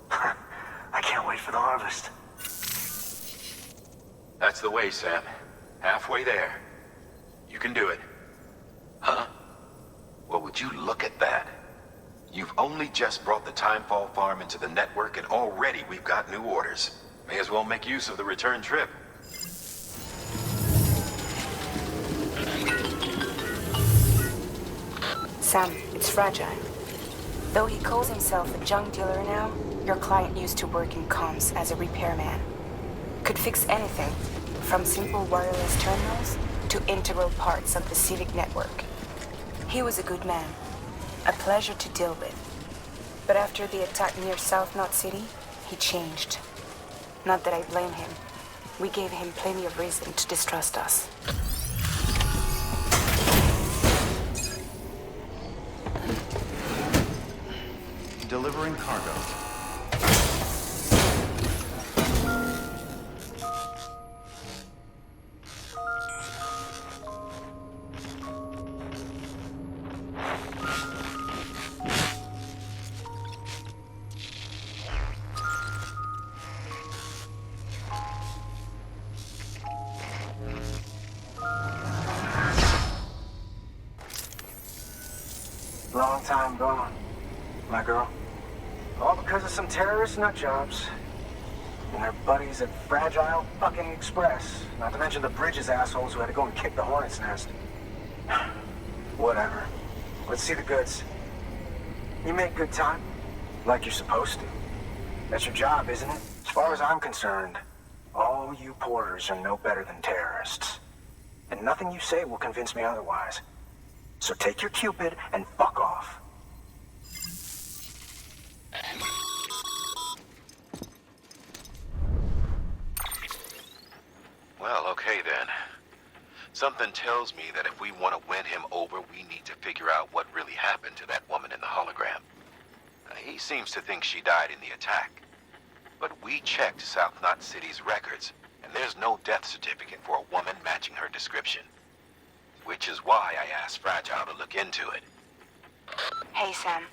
I can't wait for the harvest. That's the way, Sam. Halfway there. You can do it. Huh? Well, would you look at that? You've only just brought the Timefall farm into the network, and already we've got new orders. May as well make use of the return trip. Sam, it's Fragile. Though he calls himself a junk dealer now, your client used to work in comms as a repairman. Could fix anything, from simple wireless terminals to integral parts of the civic network. He was a good man, a pleasure to deal with. But after the attack near South Knot City, he changed. Not that I blame him. We gave him plenty of reason to distrust us. Delivering cargo. Long time gone, my girl. All because of some terrorist nutjobs. And their buddies at Fragile fucking Express. Not to mention the Bridges assholes who had to go and kick the hornet's nest. Whatever. Let's see the goods. You make good time. Like you're supposed to. That's your job, isn't it? As far as I'm concerned, all you porters are no better than terrorists. And nothing you say will convince me otherwise. So take your Cupid and fuck off. Well, okay then. Something tells me that if we want to win him over, we need to figure out what really happened to that woman in the hologram. He seems to think she died in the attack. But we checked South Knot City's records, and there's no death certificate for a woman matching her description. Which is why I asked Fragile to look into it. Hey, Sam.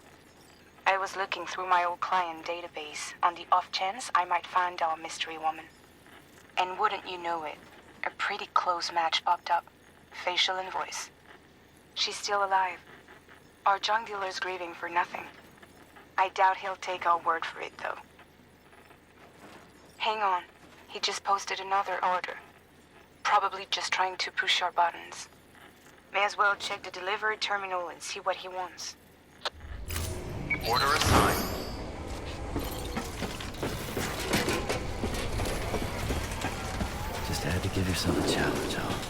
I was looking through my old client database on the off chance I might find our mystery woman. And wouldn't you know it, a pretty close match popped up. Facial and voice. She's still alive. Our junk dealer's grieving for nothing. I doubt he'll take our word for it, though. Hang on. He just posted another order. Probably just trying to push our buttons. May as well check the delivery terminal and see what he wants. Order assigned. Just had to give yourself a challenge, huh?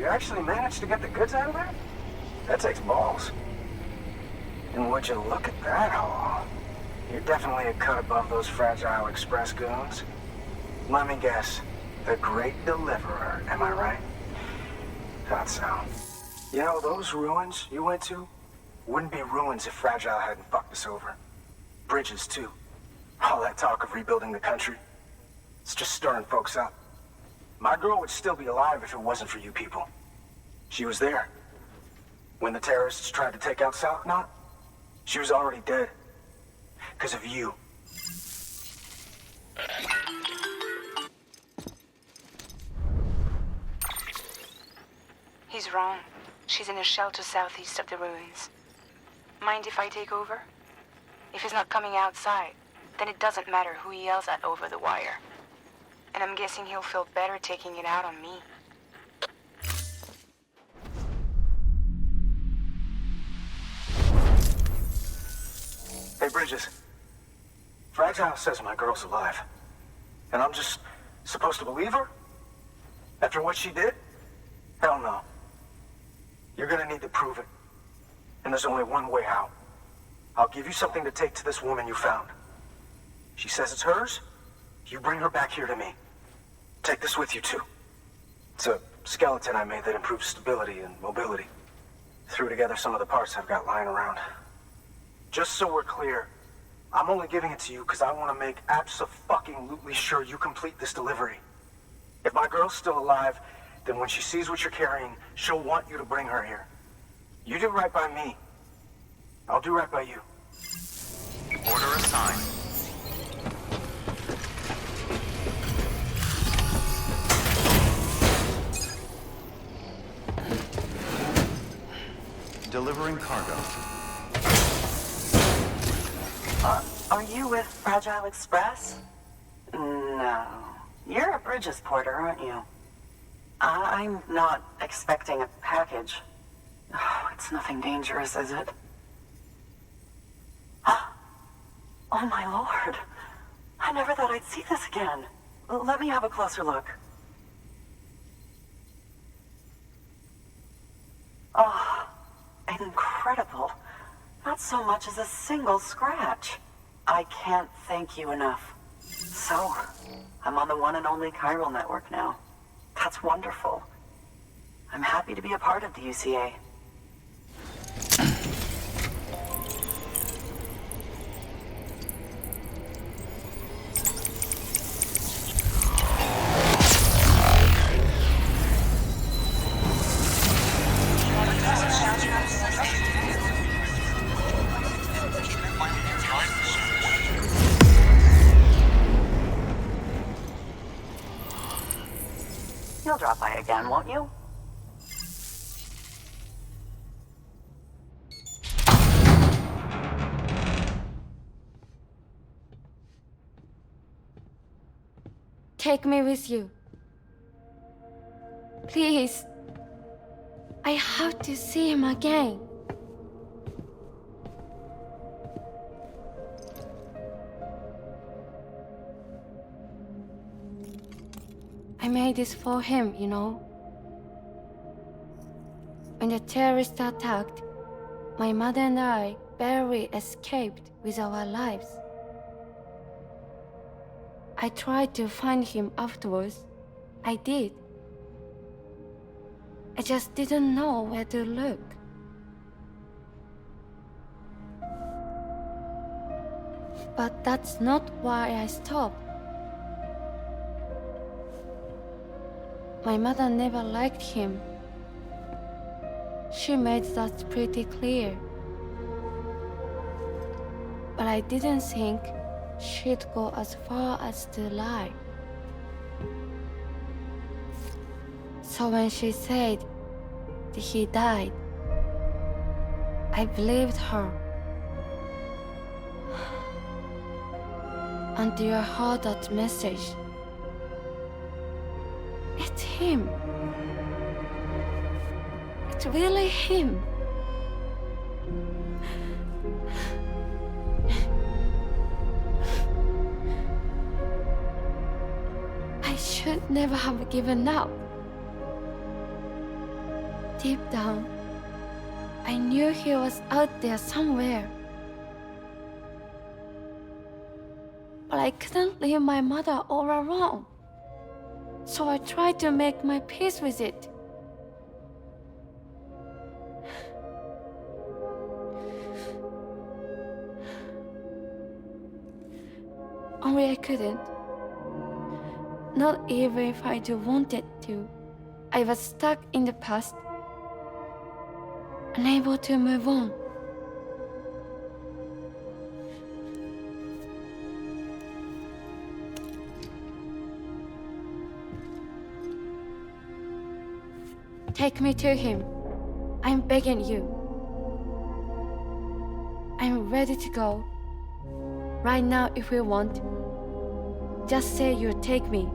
You actually managed to get the goods out of there? That takes balls. And would you look at that haul? You're definitely a cut above those fragile express goons. Let me guess. The Great Deliverer, am I right? Thought so. You know, those ruins you went to wouldn't be ruins if Fragile hadn't fucked us over. Bridges, too. All that talk of rebuilding the country. It's just stirring folks up. My girl would still be alive if it wasn't for you people. She was there. When the terrorists tried to take out South Knot, she was already dead. Because of you. He's wrong. She's in a shelter southeast of the ruins. Mind if I take over? If he's not coming outside, then it doesn't matter who he yells at over the wire. And I'm guessing he'll feel better taking it out on me. Hey, Bridges. Fragile says my girl's alive. And I'm just supposed to believe her? After what she did? Hell no. You're gonna need to prove it. And there's only one way out. I'll give you something to take to this woman you found. She says it's hers, you bring her back here to me. Take this with you too. It's a skeleton I made that improves stability and mobility. Threw together some of the parts I've got lying around. Just so we're clear, I'm only giving it to you because I want to make abso-fucking-lutely sure you complete this delivery. If my girl's still alive, then when she sees what you're carrying, she'll want you to bring her here. You do right by me. I'll do right by you. Order assigned. Delivering cargo. Are you with Fragile Express? No. You're a Bridges porter, aren't you? I'm not expecting a package. Oh, it's nothing dangerous, is it? Oh my lord. I never thought I'd see this again. Let me have a closer look. Oh, incredible. Not so much as a single scratch. I can't thank you enough. So, I'm on the one and only chiral network now. That's wonderful. I'm happy to be a part of the UCA. You'll drop by again, won't you? Take me with you. Please. I have to see him again. I made this for him, you know. When the terrorists attacked, my mother and I barely escaped with our lives. I tried to find him afterwards. I did. I just didn't know where to look. But that's not why I stopped. My mother never liked him. She made that pretty clear. But I didn't think she'd go as far as to lie. So when she said that he died, I believed her. Until I heard that message. It's him. It's really him. I should never have given up. Deep down, I knew he was out there somewhere. But I couldn't leave my mother all alone. So I tried to make my peace with it. Only I couldn't. Not even if I wanted to. I was stuck in the past, unable to move on. Take me to him. I'm begging you. I'm ready to go. Right now, if you want. Just say you'll take me.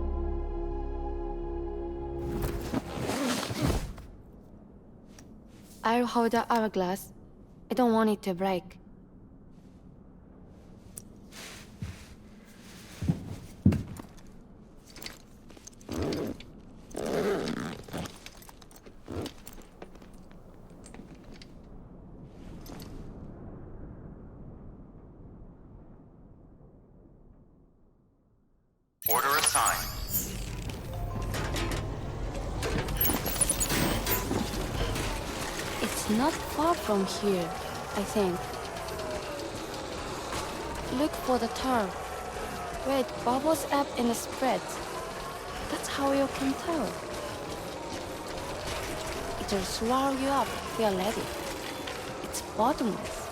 I'll hold the hourglass. I don't want it to break. Order assigned. It's not far from here, I think. Look for the tar. Where it bubbles up and spreads. That's how you can tell. It'll swallow you up if you're ready. It's bottomless.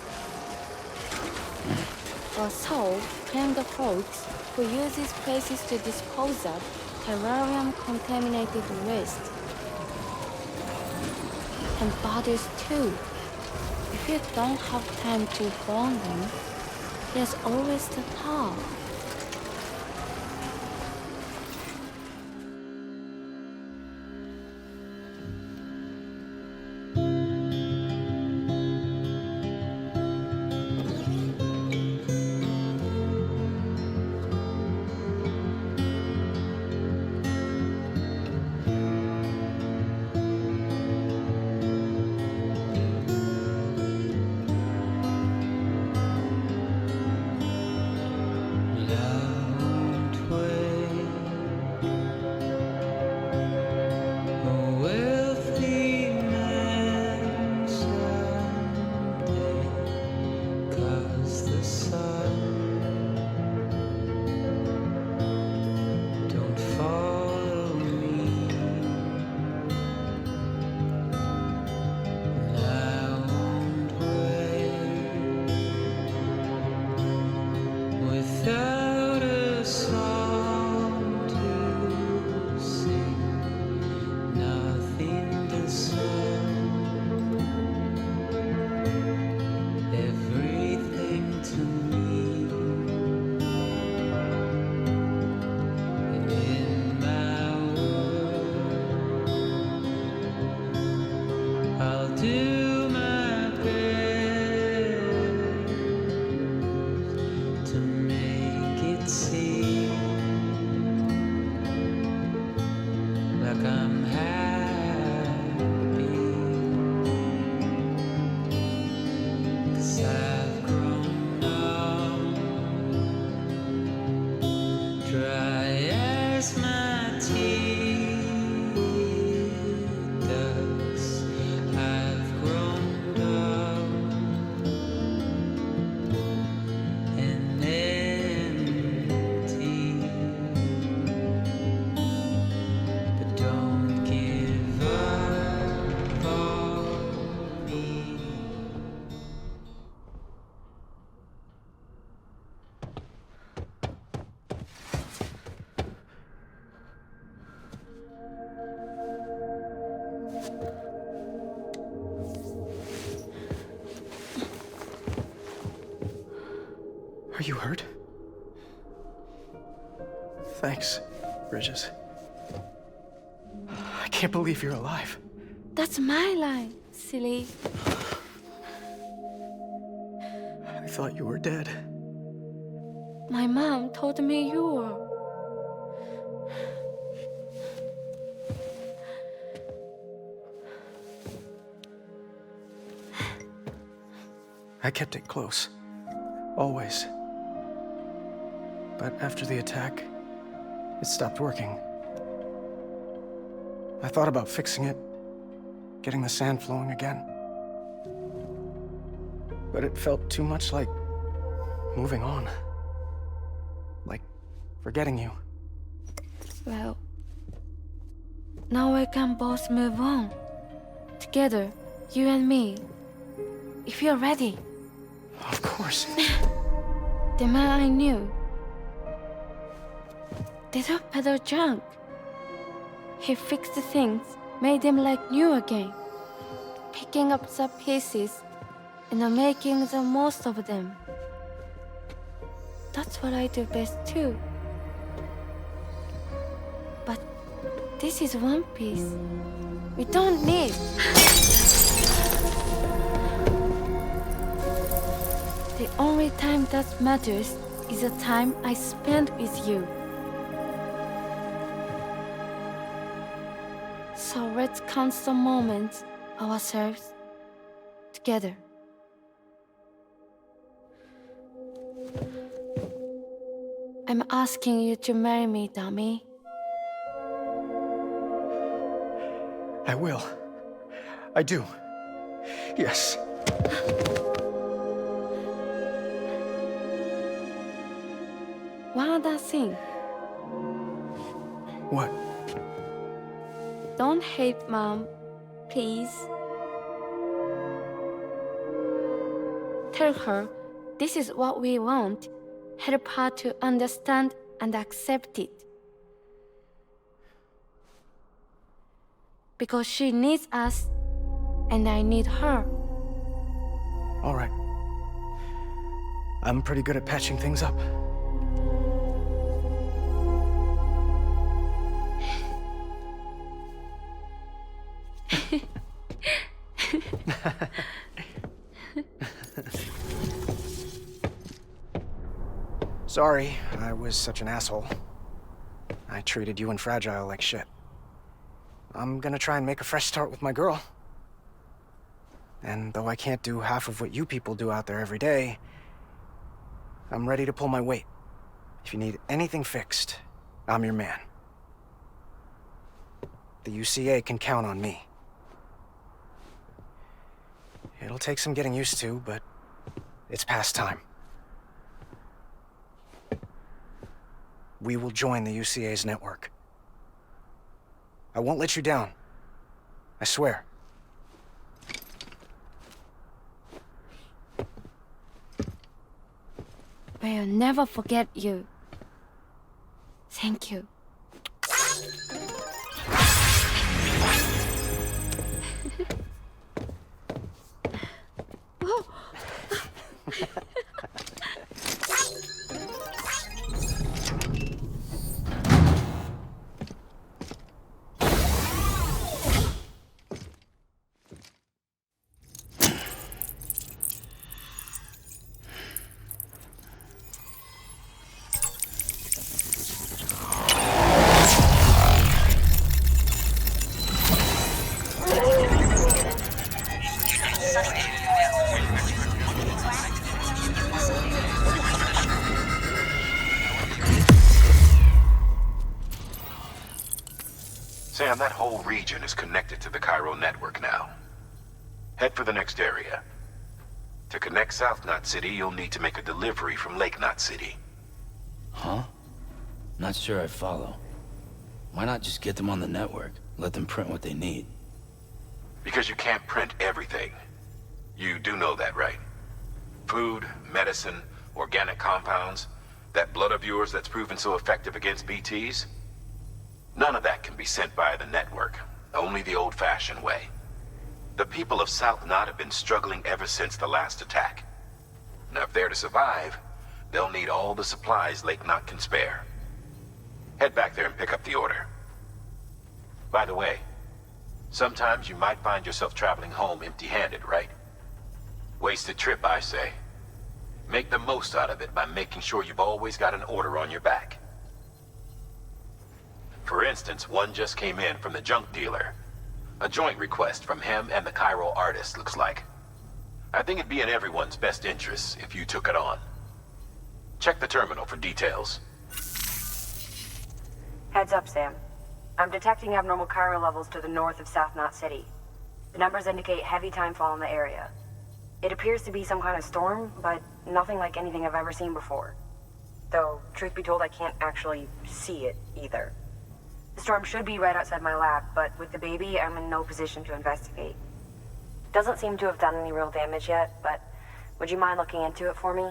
A soul claimed the folks who use these places to dispose of terrarium-contaminated waste. And bodies too. If you don't have time to burn them, there's always the tar. Are you hurt? Thanks, Bridges. I can't believe you're alive. That's my line, silly. I thought you were dead. My mom told me you were. I kept it close. Always. But after the attack, it stopped working. I thought about fixing it, getting the sand flowing again. But it felt too much like moving on. Like forgetting you. Well, now we can both move on. Together, you and me. If you're ready. Of course. The man I knew. Didn't peddle junk. He fixed things, made them like new again. Picking up the pieces and making the most of them. That's what I do best too. But this is one piece. We don't need. The only time that matters is the time I spend with you. So let's count some moments ourselves together. I'm asking you to marry me, dummy. I will. I do. Yes. One other thing. What? Don't hate Mom, please. Tell her this is what we want. Help her to understand and accept it. Because she needs us, and I need her. All right. I'm pretty good at patching things up. Sorry, I was such an asshole. I treated you and Fragile like shit. I'm gonna try and make a fresh start with my girl. And though I can't do half of what you people do out there every day, I'm ready to pull my weight. If you need anything fixed, I'm your man. The UCA can count on me. It'll take some getting used to, but it's past time. We will join the UCA's network. I won't let you down. I swear. We'll never forget you. Thank you. Sam, that whole region is connected to the Cairo network now. Head for the next area. To connect South Knot City, you'll need to make a delivery from Lake Knot City. Huh? Not sure I follow. Why not just get them on the network? Let them print what they need. Because you can't print everything. You do know that, right? Food, medicine, organic compounds, that blood of yours that's proven so effective against BTs? None of that can be sent via the network, only the old-fashioned way. The people of South Knot have been struggling ever since the last attack. Now, if they're to survive, they'll need all the supplies Lake Knot can spare. Head back there and pick up the order. By the way, sometimes you might find yourself traveling home empty-handed, right? Wasted trip, I say. Make the most out of it by making sure you've always got an order on your back. For instance, one just came in from the junk dealer. A joint request from him and the Cairo artist, looks like. I think it'd be in everyone's best interest if you took it on. Check the terminal for details. Heads up, Sam. I'm detecting abnormal Cairo levels to the north of South Knot City. The numbers indicate heavy timefall in the area. It appears to be some kind of storm, but nothing like anything I've ever seen before. Though, truth be told, I can't actually see it either. The storm should be right outside my lab, but with the baby, I'm in no position to investigate. Doesn't seem to have done any real damage yet, but would you mind looking into it for me?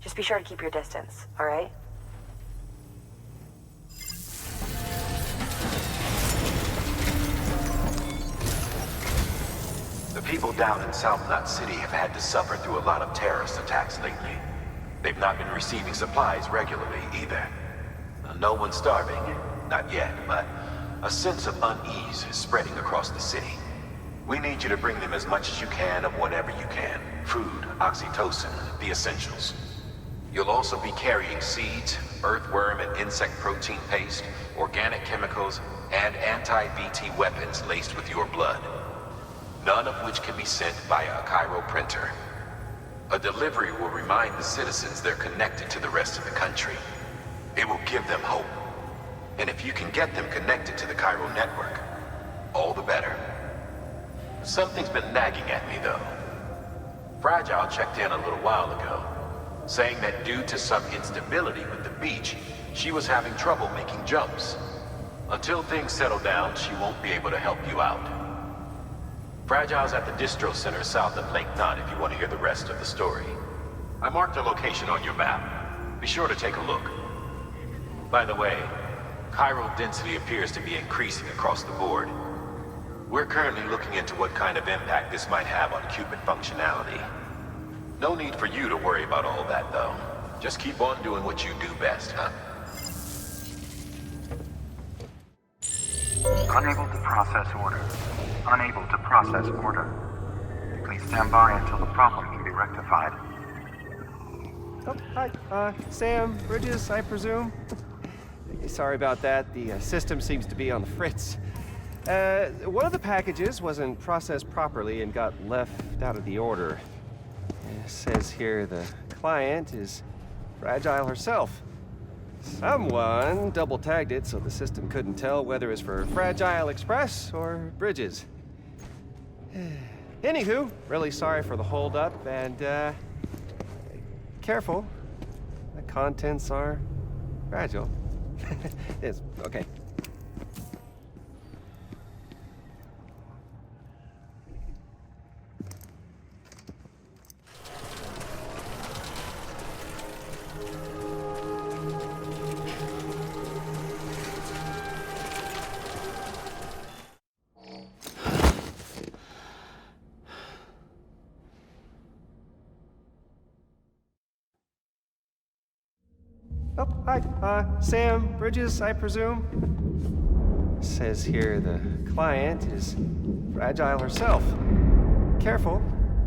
Just be sure to keep your distance, all right? The people down in South Knot City have had to suffer through a lot of terrorist attacks lately. They've not been receiving supplies regularly either. No one's starving. Not yet, but a sense of unease is spreading across the city. We need you to bring them as much as you can of whatever you can. Food, oxytocin, the essentials. You'll also be carrying seeds, earthworm and insect protein paste, organic chemicals, and anti-BT weapons laced with your blood. None of which can be sent via a Cairo printer. A delivery will remind the citizens they're connected to the rest of the country. It will give them hope. And if you can get them connected to the Cairo network, all the better. Something's been nagging at me, though. Fragile checked in a little while ago, saying that due to some instability with the beach, she was having trouble making jumps. Until things settle down, she won't be able to help you out. Fragile's at the distro center south of Lake Knot if you want to hear the rest of the story. I marked her location on your map. Be sure to take a look. By the way, chiral density appears to be increasing across the board. We're currently looking into what kind of impact this might have on Cupid functionality. No need for you to worry about all that, though. Just keep on doing what you do best, huh? Unable to process order. Unable to process order. Please stand by until the problem can be rectified. Oh, hi. Sam, Bridges, I presume? Sorry about that. The system seems to be on the fritz. One of the packages wasn't processed properly and got left out of the order. It says here the client is Fragile herself. Someone double-tagged it so the system couldn't tell whether it's for Fragile Express or Bridges. Anywho, really sorry for the holdup, and careful. The contents are fragile. It's okay. Oh, hi. Sam, Bridges, I presume? Says here the client is Fragile herself. Careful.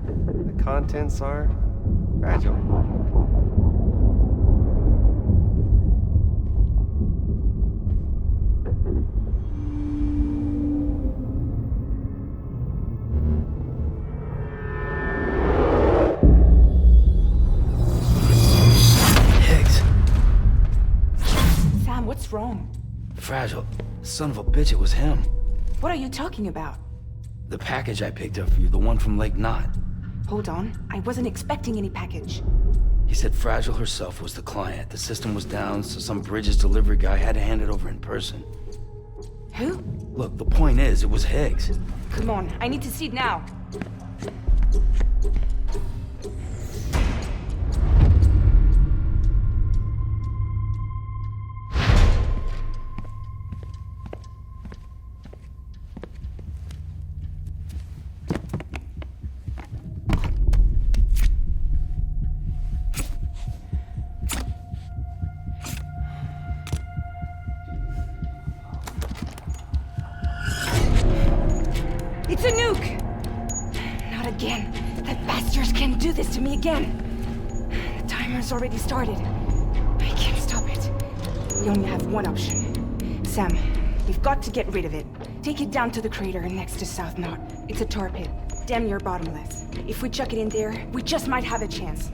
The contents are fragile. What's wrong? Fragile. Son of a bitch, it was him. What are you talking about? The package I picked up for you, the one from Lake Knot. Hold on. I wasn't expecting any package. He said Fragile herself was the client. The system was down, so some Bridges delivery guy had to hand it over in person. Who? Look, the point is, it was Higgs. Come on, I need to see it now. It's a nuke! Not again. That bastards can't do this to me again. The timer's already started. I can't stop it. We only have one option. Sam, we've got to get rid of it. Take it down to the crater next to South Knot. It's a tar pit, damn near bottomless. If we chuck it in there, we just might have a chance.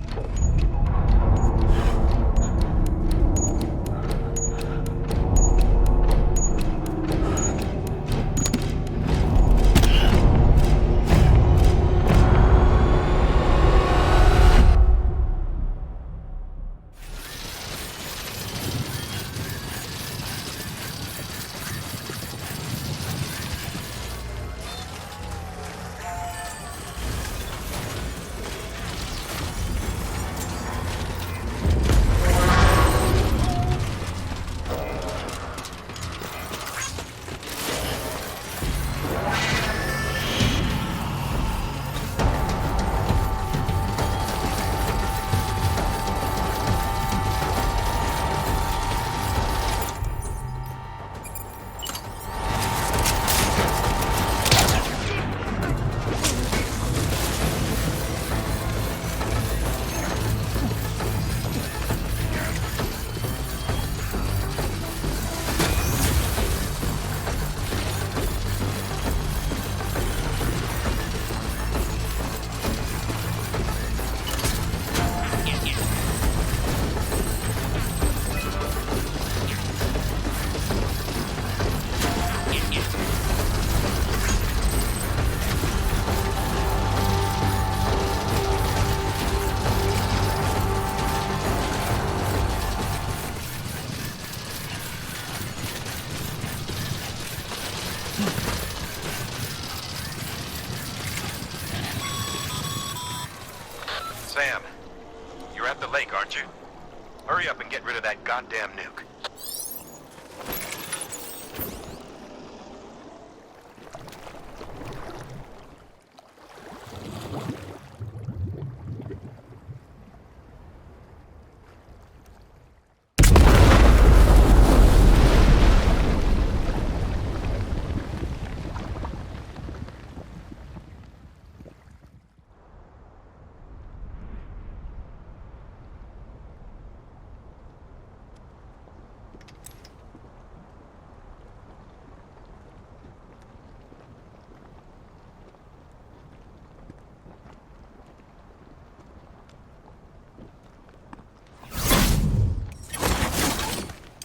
Hurry up and get rid of that goddamn nuke.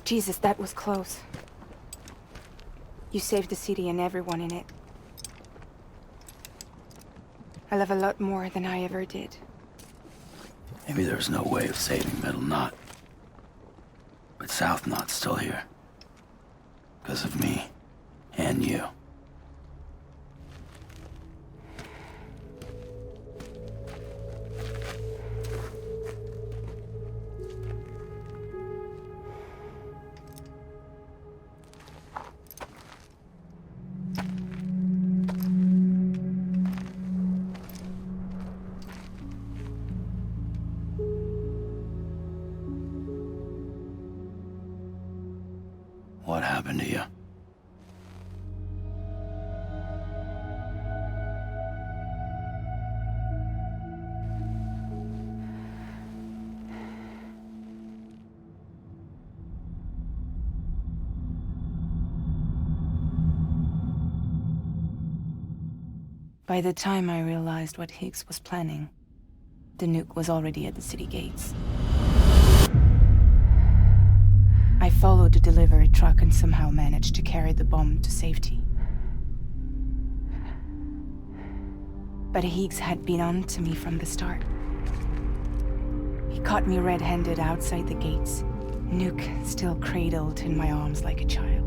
Jesus, that was close. You saved the city and everyone in it. I love a lot more than I ever did. Maybe there's no way of saving Middle Knot. But South Knot's still here. Because of me. And you. What happened to you? By the time I realized what Higgs was planning, the nuke was already at the city gates. I followed the delivery truck and somehow managed to carry the bomb to safety. But Higgs had been on to me from the start. He caught me red-handed outside the gates, nuke still cradled in my arms like a child.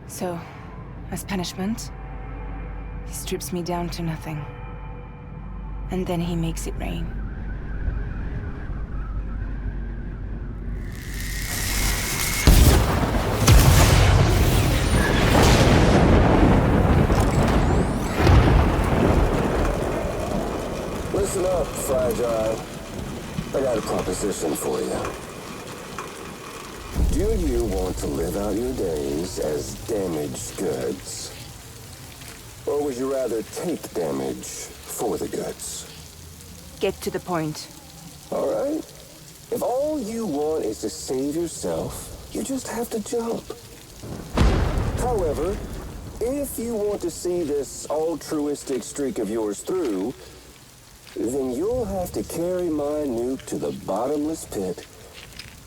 So, as punishment, he strips me down to nothing. And then he makes it rain. Listen up, Fragile. I got a proposition for you. Do you want to live out your days as damaged goods? Or would you rather take damage for the goods? Get to the point. All right. If all you want is to save yourself, you just have to jump. However, if you want to see this altruistic streak of yours through, then you'll have to carry my nuke to the bottomless pit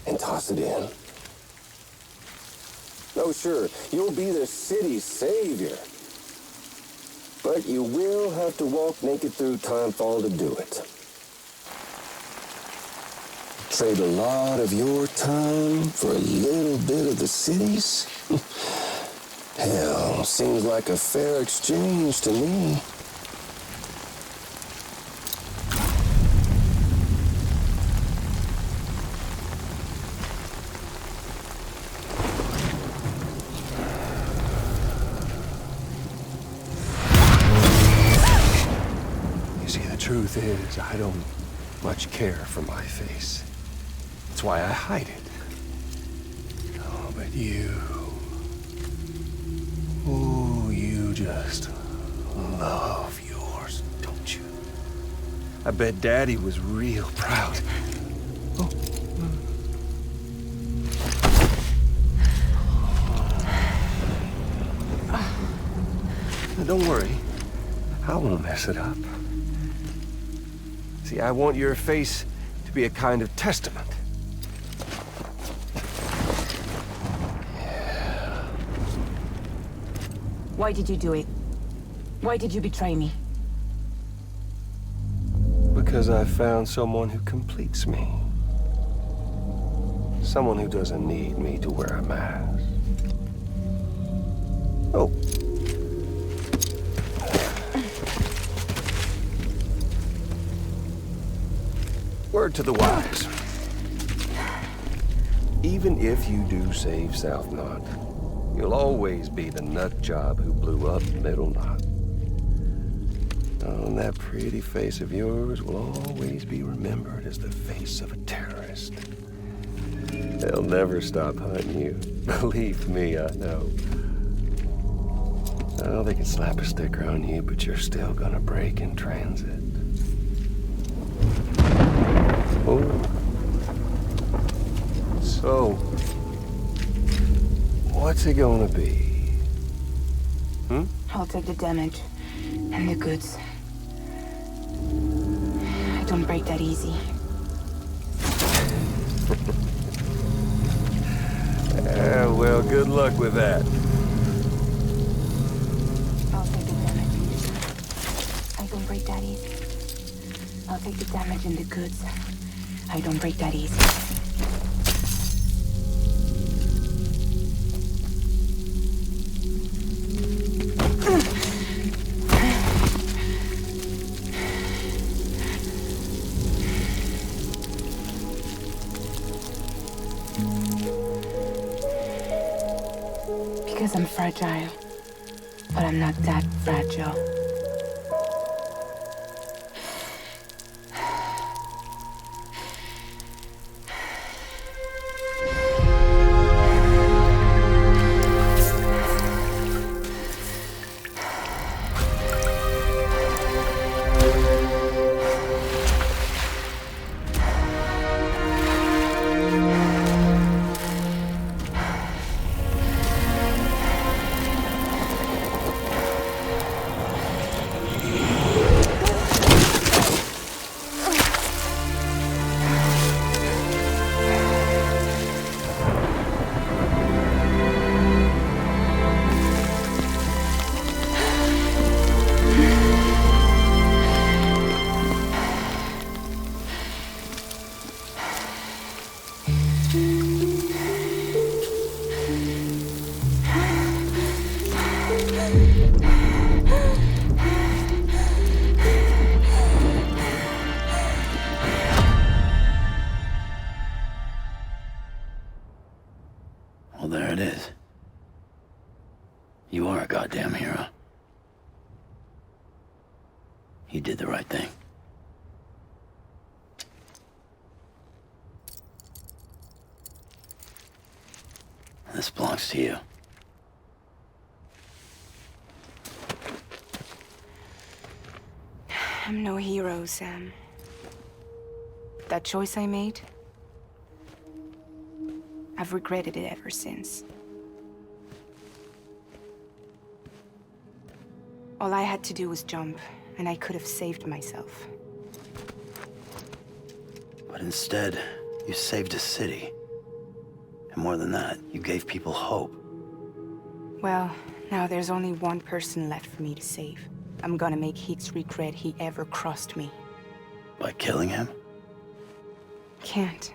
and toss it in. Oh, sure, you'll be the city's savior. But you will have to walk naked through Timefall to do it. Trade a lot of your time for a little bit of the city's? Hell, seems like a fair exchange to me. Truth is, I don't much care for my face. That's why I hide it. Oh, but you... Ooh, you just love yours, don't you? I bet Daddy was real proud. Oh. Now, don't worry. I won't mess it up. See, I want your face to be a kind of testament. Yeah. Why did you do it? Why did you betray me? Because I found someone who completes me. Someone who doesn't need me to wear a mask. Oh, word to the wise. Even if you do save South Knot, you'll always be the nut job who blew up Middle Knot. Oh, and that pretty face of yours will always be remembered as the face of a terrorist. They'll never stop hunting you. Believe me, I know. Oh, they can slap a sticker on you, but you're still gonna break in transit. Oh. So, what's it gonna be? I'll take the damage and the goods. I don't break that easy. Well, good luck with that. I'll take the damage. I don't break that easy. I'll take the damage and the goods. I don't break that easy. Because I'm fragile, but I'm not that fragile. Well, there it is. You are a goddamn hero. You did the right thing. This belongs to you. I'm no hero, Sam. That choice I made, I've regretted it ever since. All I had to do was jump, and I could have saved myself. But instead, you saved a city. And more than that, you gave people hope. Well, now there's only one person left for me to save. I'm gonna make Hicks regret he ever crossed me. By killing him? Can't.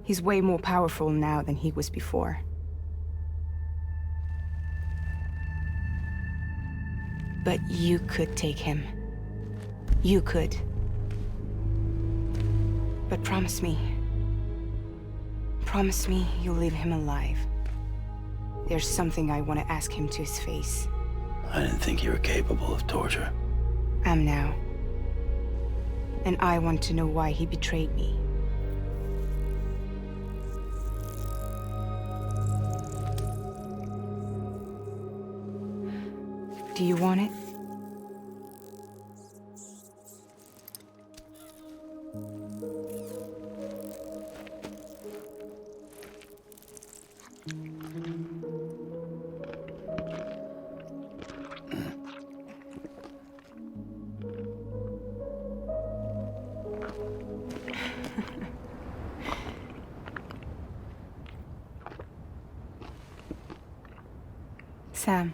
He's way more powerful now than he was before. But you could take him. You could. But promise me. Promise me you'll leave him alive. There's something I want to ask him to his face. I didn't think you were capable of torture. I'm now. And I want to know why he betrayed me. Do you want it? Sam.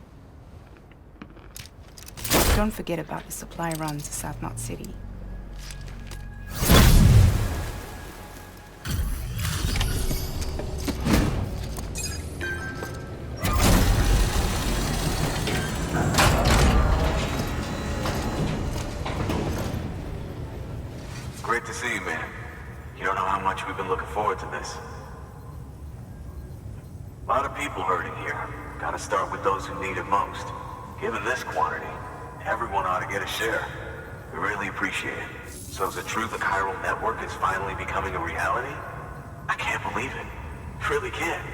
Don't forget about the supply runs to South Knot City. Great to see you, man. how much we've been looking forward to this. A lot of people hurting here. Gotta start with those who need it most. Given this quantity, everyone ought to get a share. We really appreciate it. So is it true the chiral network is finally becoming a reality? I can't believe it. Really can't.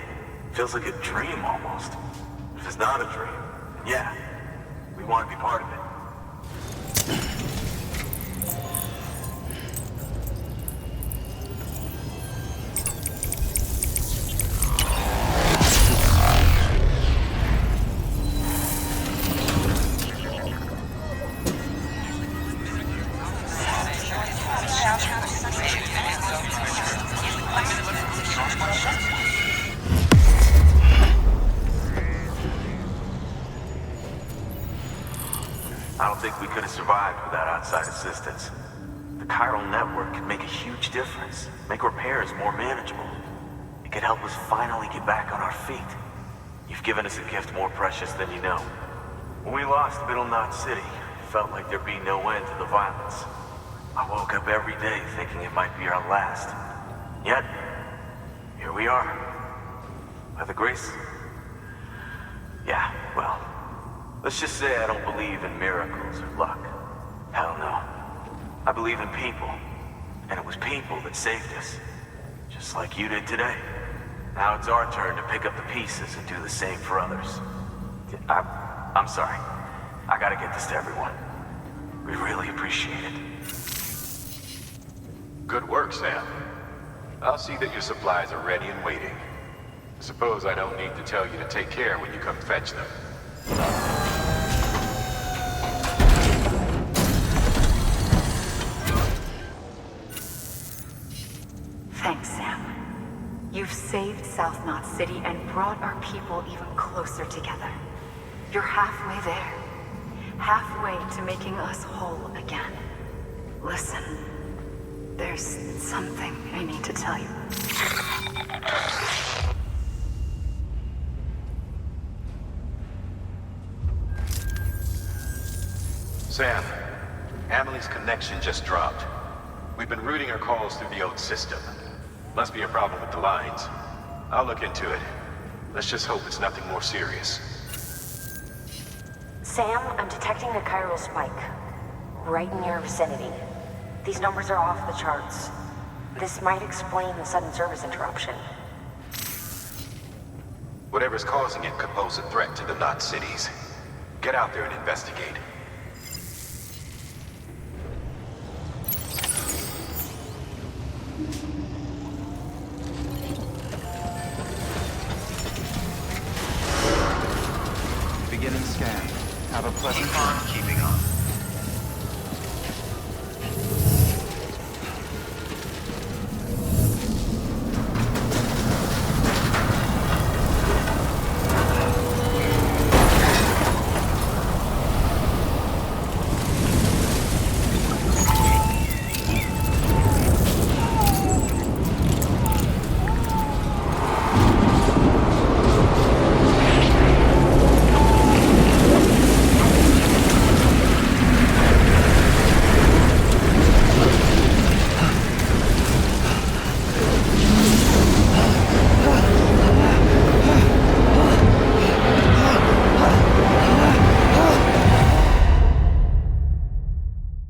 Feels like a dream almost. If it's not a dream, then yeah, we want to be part of it. I don't think we could have survived without outside assistance. The chiral network could make a huge difference, make repairs more manageable. It could help us finally get back on our feet. You've given us a gift more precious than you know. When we lost Middle Knot City, it felt like there'd be no end to the violence. I woke up every day thinking it might be our last. Yet, here we are. By the grace... Yeah, well... Let's just say I don't believe in miracles or luck. Hell no. I believe in people. And it was people that saved us. Just like you did today. Now it's our turn to pick up the pieces and do the same for others. I'm sorry. I gotta get this to everyone. We really appreciate it. Good work, Sam. I'll see that your supplies are ready and waiting. Suppose I don't need to tell you to take care when you come fetch them. Thanks, Sam. You've saved South Knot City and brought our people even closer together. You're halfway there. Halfway to making us whole again. Listen, there's something I need to tell you. Sam, Amelie's connection just dropped. We've been routing her calls through the old system. Must be a problem with the lines. I'll look into it. Let's just hope it's nothing more serious. Sam, I'm detecting a chiral spike. Right in your vicinity. These numbers are off the charts. This might explain the sudden service interruption. Whatever's causing it could pose a threat to the Knot cities. Get out there and investigate. Beginning scan. Have a pleasant Keep on keeping on.